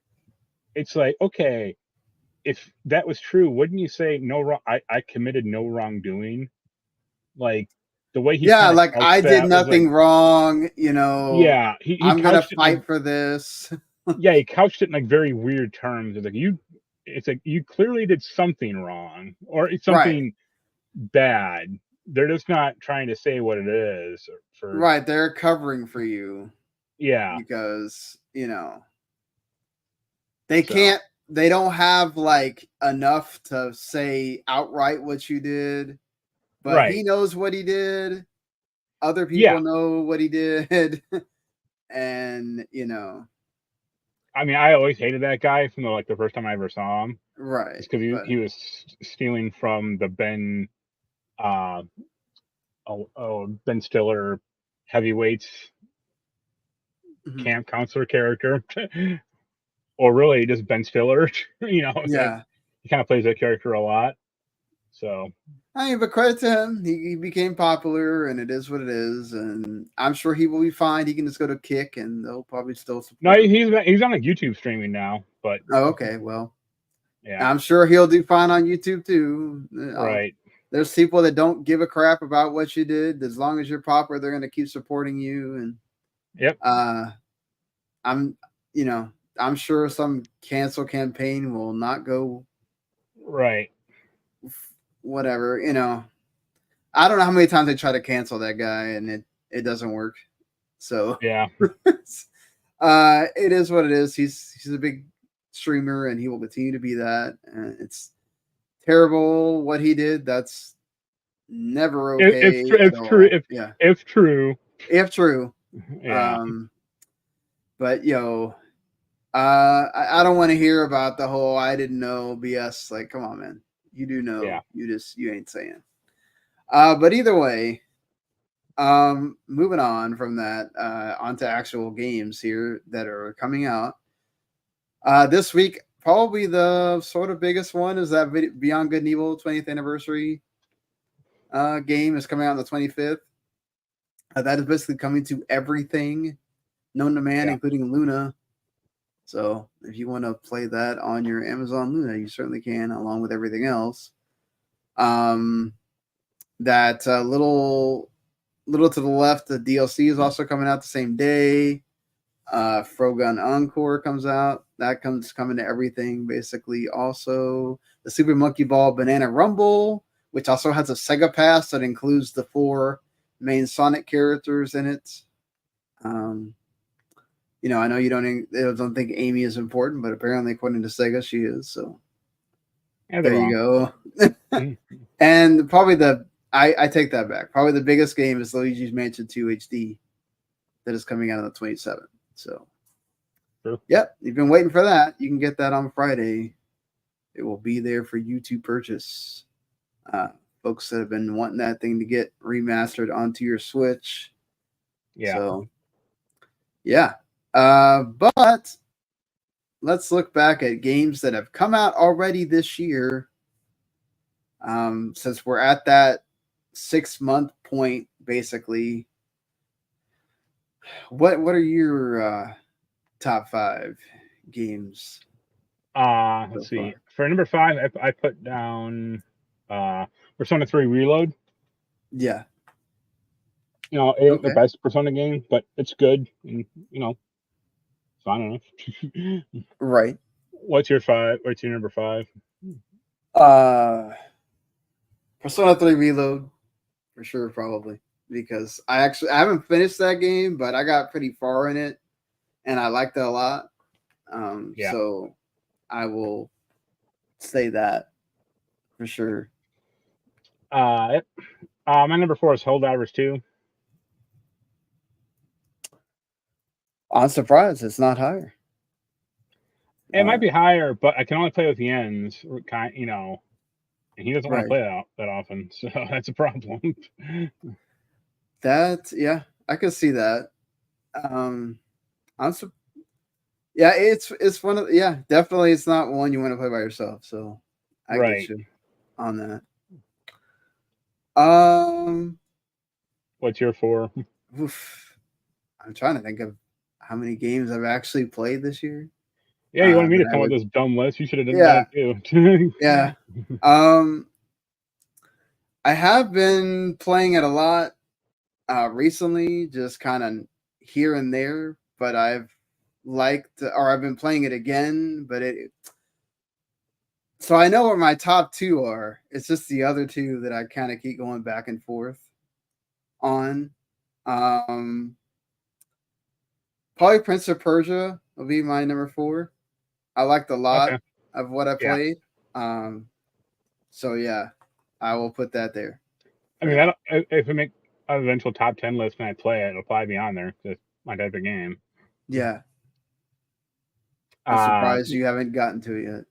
It's like, okay, if that was true, wouldn't you say no wrong? I committed no wrongdoing. Like the way he yeah, kind of like I couched did that was like, nothing wrong, you know. yeah, he I'm gonna couched it in like, fight for this. yeah, he couched it in like very weird terms. It's like you clearly did something wrong or it's Right. something bad. They're just not trying to say what it is for, Right. They're covering for you yeah. because, So they don't have like enough to say outright what you did, but he right, knows what he did. Other yeah. people know what he did. And, I mean, I always hated that guy from the first time I ever saw him. right. It's because But he was stealing from the uh, Ben Stiller heavyweights mhm. camp counselor character, or really just Ben Stiller. Yeah. He kind of plays that character a lot. So I mean, but credit to him. He became popular, and it is what it is. And I'm sure he will be fine. He can just go to Kick, and they'll probably still no, support him. he's on like YouTube streaming now, but Oh, okay. Well, yeah, I'm sure he'll do fine on YouTube too. right, There's people that don't give a crap about what you did. As long as you're popular, they're going to keep supporting you. And yep, I'm, I'm sure some cancel campaign will not go right, whatever. I don't know how many times they try to cancel that guy, and it doesn't work. So yeah, it is what it is. He's a big streamer, and he will continue to be that. And it's terrible what he did. That's never okay at all. Yeah, if true, if true. yeah, Um, but I don't want to hear about the whole "I didn't know" BS. Like, come on, man, you do yeah, know. You ain't saying. But either way, moving on from that, onto actual games here that are coming out. This week, probably the sort of biggest one is that Beyond Good and Evil 20th anniversary game is coming out on the 25th. That is basically coming to everything known to man, yeah. including Luna. So if you want to play that on your Amazon Luna, you certainly can, along with everything else. That little to the left, the DLC is also coming out the same day. Frogun Encore comes out. That coming to everything basically. Also, the Super Monkey Ball Banana Rumble, which also has a Sega Pass that includes the 4 main Sonic characters in it. I know you don't think Amy is important, but apparently, according to Sega, she is. So Yeah, they're there you wrong. go. And probably I take that back. Probably the biggest game is Luigi's Mansion 2 HD that is coming out on the 27th. So, True. yep, you've been waiting for that. You can get that on Friday. It will be there for you to purchase. Folks that have been wanting that thing to get remastered onto your Switch. Yeah. So, yeah. But let's look back at games that have come out already this year. Since we're at that 6-month point, basically, what are your top 5 games? Let's see. For number 5, I put down Persona 3 Reload. Yeah. It ain't the Okay. best Persona game, but it's good, and fine enough. Right. What's your 5? What's your number 5? Persona 3 Reload for sure, probably, because I haven't finished that game, but I got pretty far in it, and I liked it a lot. Yeah. So I will say that for sure. Yep. My number 4 is Helldivers 2. I'm surprised it's not higher. It might be higher, but I can only play with Jens, you know, and he doesn't want Right. to play that often, so that's a problem. Yeah, I could see that. I'm yeah, it's one of definitely it's not one you want to play by yourself. So I get Right. you on that. What's your 4? Oof, I'm trying to think of how many games I've actually played this year. Yeah, you wanted me to That I come with would, this dumb list. You should have done yeah, that too. yeah. Um, I have been playing it a lot recently, just kind of here and there. But I've I've been playing it again. So I know what my top 2 are. It's just the other 2 that I kind of keep going back and forth on. Um, Probably Prince of Persia will be my number 4. I liked a lot Okay. of what I Yeah. played. So yeah, I will put that there. I mean, if we make an eventual top 10 list and I play it, it'll probably be on there. It's my type of game. Yeah, I'm surprised you haven't gotten to it yet.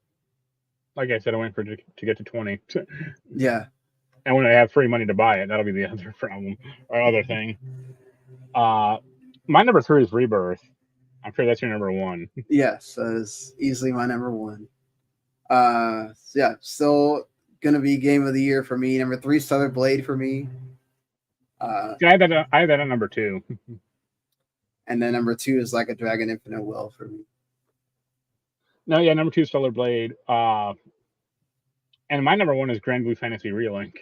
Like I said, I went to get to 20. Yeah. And when I have free money to buy it, that'll be the other problem or other thing. My number 3 is Rebirth. I'm sure that's your number 1. Yes, that is easily my number 1. Yeah, still gonna be game of the year for me. Number 3, Stellar Blade for me. See, I have that on number 2. And then number 2 is Like a Dragon Infinite Will for me. No, yeah, number 2 is Stellar Blade. And my number 1 is Grand Blue Fantasy Relink.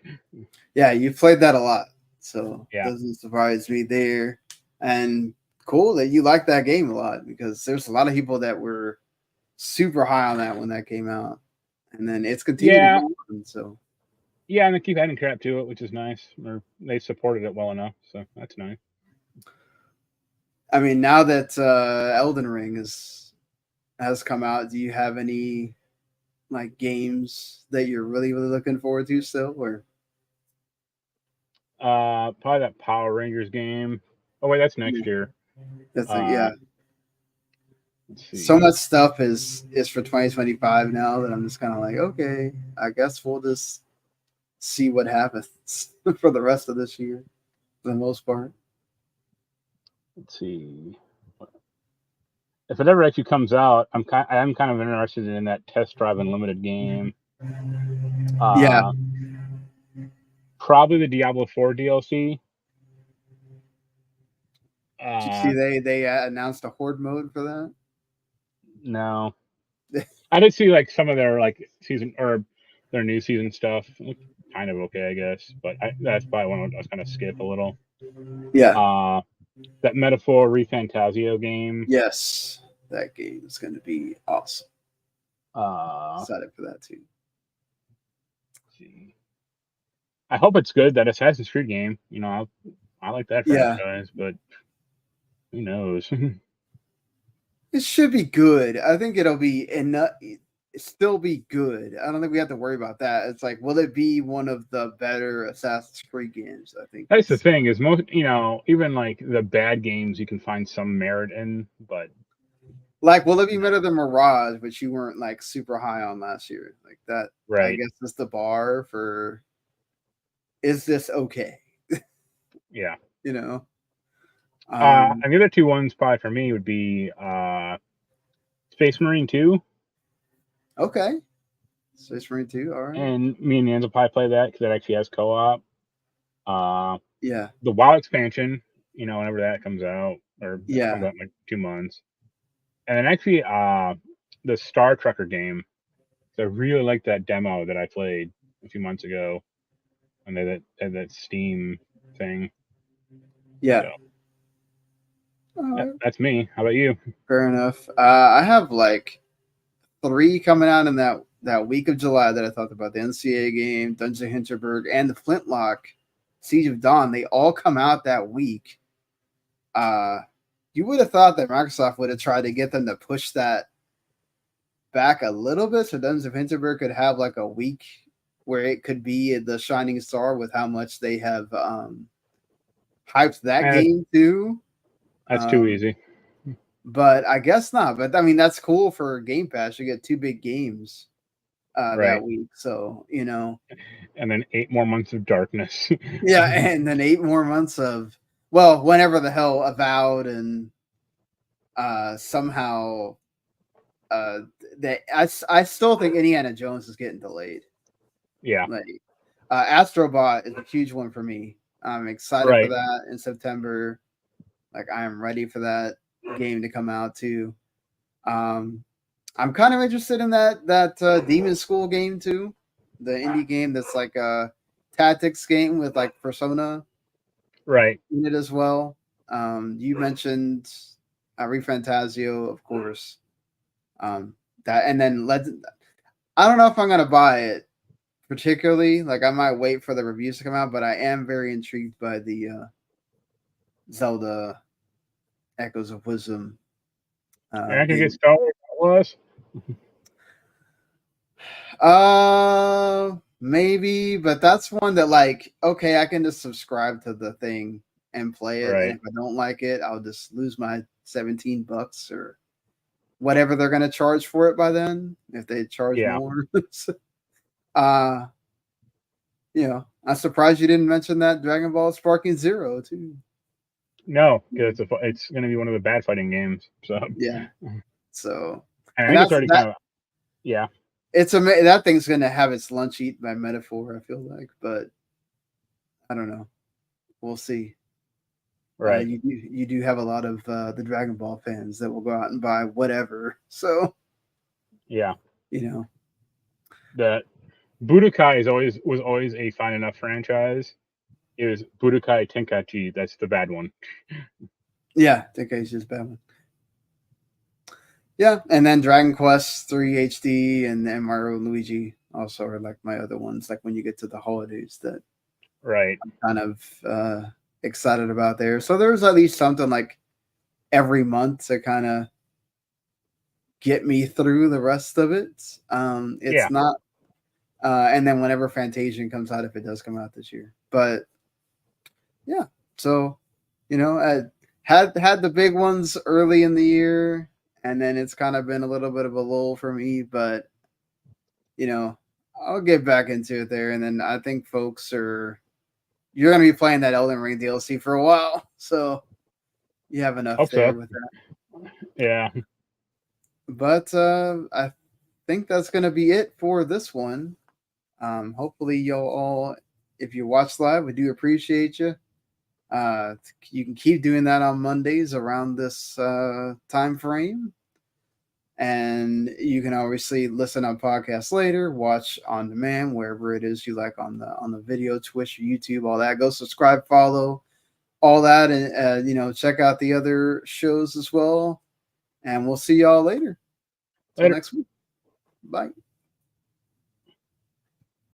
Yeah, you've played that a lot, so Yeah. doesn't surprise me there. And cool that you like that game a lot, because there's a lot of people that were super high on that when that came out, and then it's continued to go on. So yeah, and they keep adding crap to it, which is nice. Or they supported it well enough, so that's nice. I mean, now that Elden Ring has come out, do you have any like games that you're really looking forward to still, or Probably that Power Rangers game. Oh wait, that's next year. that's Let's see. So much stuff is for 2025 now that I'm just kind of like, okay, I guess we'll just see what happens for the rest of this year for the most part. Let's see. If it ever actually comes out, I am kind of interested in that Test Drive Unlimited game. Yeah. Probably the Diablo 4 DLC. Did you see they announced a horde mode for that? No. I did see like some of their like season or their new season stuff. Kind of okay, I guess, but that's probably one I was kind of skip a little. Yeah. That Metaphor ReFantasio game. Yes, that game is going to be awesome. Excited for that too. See. I hope it's good. That Assassin's Creed game. You know, I like that franchise, but who knows? It should be good. I think it'll be enough. Still be good. I don't think we have to worry about that. It's like, will it be one of the better Assassin's Creed games? I think that's the thing. Is most even like the bad games you can find some merit in, but like, will it be better than Mirage, which you weren't like super high on last year? Like that, right? I guess that's the bar for. Is this okay? Yeah. You know. And the other 2 ones probably for me would be Space Marine 2. Okay. Space Marine 2, all right. And me and Nans will probably play that because that actually has co-op. Yeah. The WoW expansion, whenever that comes out, or yeah, comes out in like 2 months. And then actually the Star Trekker game. So I really liked that demo that I played a few months ago. And they had that Steam thing. Yeah. So, that's me. How about you? Fair enough. I have like 3 coming out in that week of July that I talked about. The NCAA game, Dungeon Hinterberg, and the Flintlock Siege of Dawn. They all come out that week. You would have thought that Microsoft would have tried to get them to push that back a little bit so Dungeon Hinterberg could have like a week where it could be the shining star with how much they have hyped that game too. That's too easy. but I guess not. But I mean, that's cool for Game Pass. You get 2 big games that Right. week. So, you know, And then 8 more months of darkness. yeah, and then 8 more months of, well, whenever the hell Avowed and somehow I still think Indiana Jones is getting delayed. Yeah. Like Astrobot is a huge one for me. I'm excited for Right. that in September. Like I am ready for that game to come out too. I'm kind of interested in that Demon School game too, the indie game that's like a tactics game with like Persona Right. in it as well. You mentioned Refantasio, of course. That and then I don't know if I'm gonna buy it particularly. Like I might wait for the reviews to come out, but I am very intrigued by the Zelda Echoes of Wisdom. And I can get Star Wars. Maybe, but that's one that like okay, I can just subscribe to the thing and play it, Right. and if I don't like it, I'll just lose my $17 or whatever they're gonna charge for it by then. If they charge more, uh, you know, I'm surprised you didn't mention that Dragon Ball Sparking Zero too. No, because it's going to be one of the bad fighting games. So Yeah, so and I and think it's that's already that. kind of yeah. It's that thing's gonna have its lunch eaten by metaphor. I feel like, but I don't know. We'll see. Right. You do have a lot of the Dragon Ball fans that will go out and buy whatever. So Yeah. you know, The Budokai was always a fine enough franchise. It was Budokai Tenkaichi. That's the bad one. yeah, Tenkaichi's just bad one. Yeah, and then Dragon Quest 3 HD and then Mario Luigi also are like my other ones. Like when you get to the holidays, that Right. I'm kind of excited about there. So there's at least something like every month to kind of get me through the rest of it. It's not, and then whenever Fantasian comes out, if it does come out this year, but yeah. So, you know, I had the big ones early in the year, and then it's kind of been a little bit of a lull for me. But you know, I'll get back into it there, and then I think folks you're going to be playing that Elden Ring DLC for a while, so you have enough Hope there so. with that. Yeah. But I think that's going to be it for this one. Hopefully, you'll all, if you watch live, we do appreciate you. You can keep doing that on Mondays around this time frame, and you can obviously listen on podcasts later, watch on demand wherever it is you like on the video, Twitch, or YouTube, all that. Go subscribe, follow, all that, and you know, check out the other shows as well. And we'll see y'all later. Till Later. next week. Bye.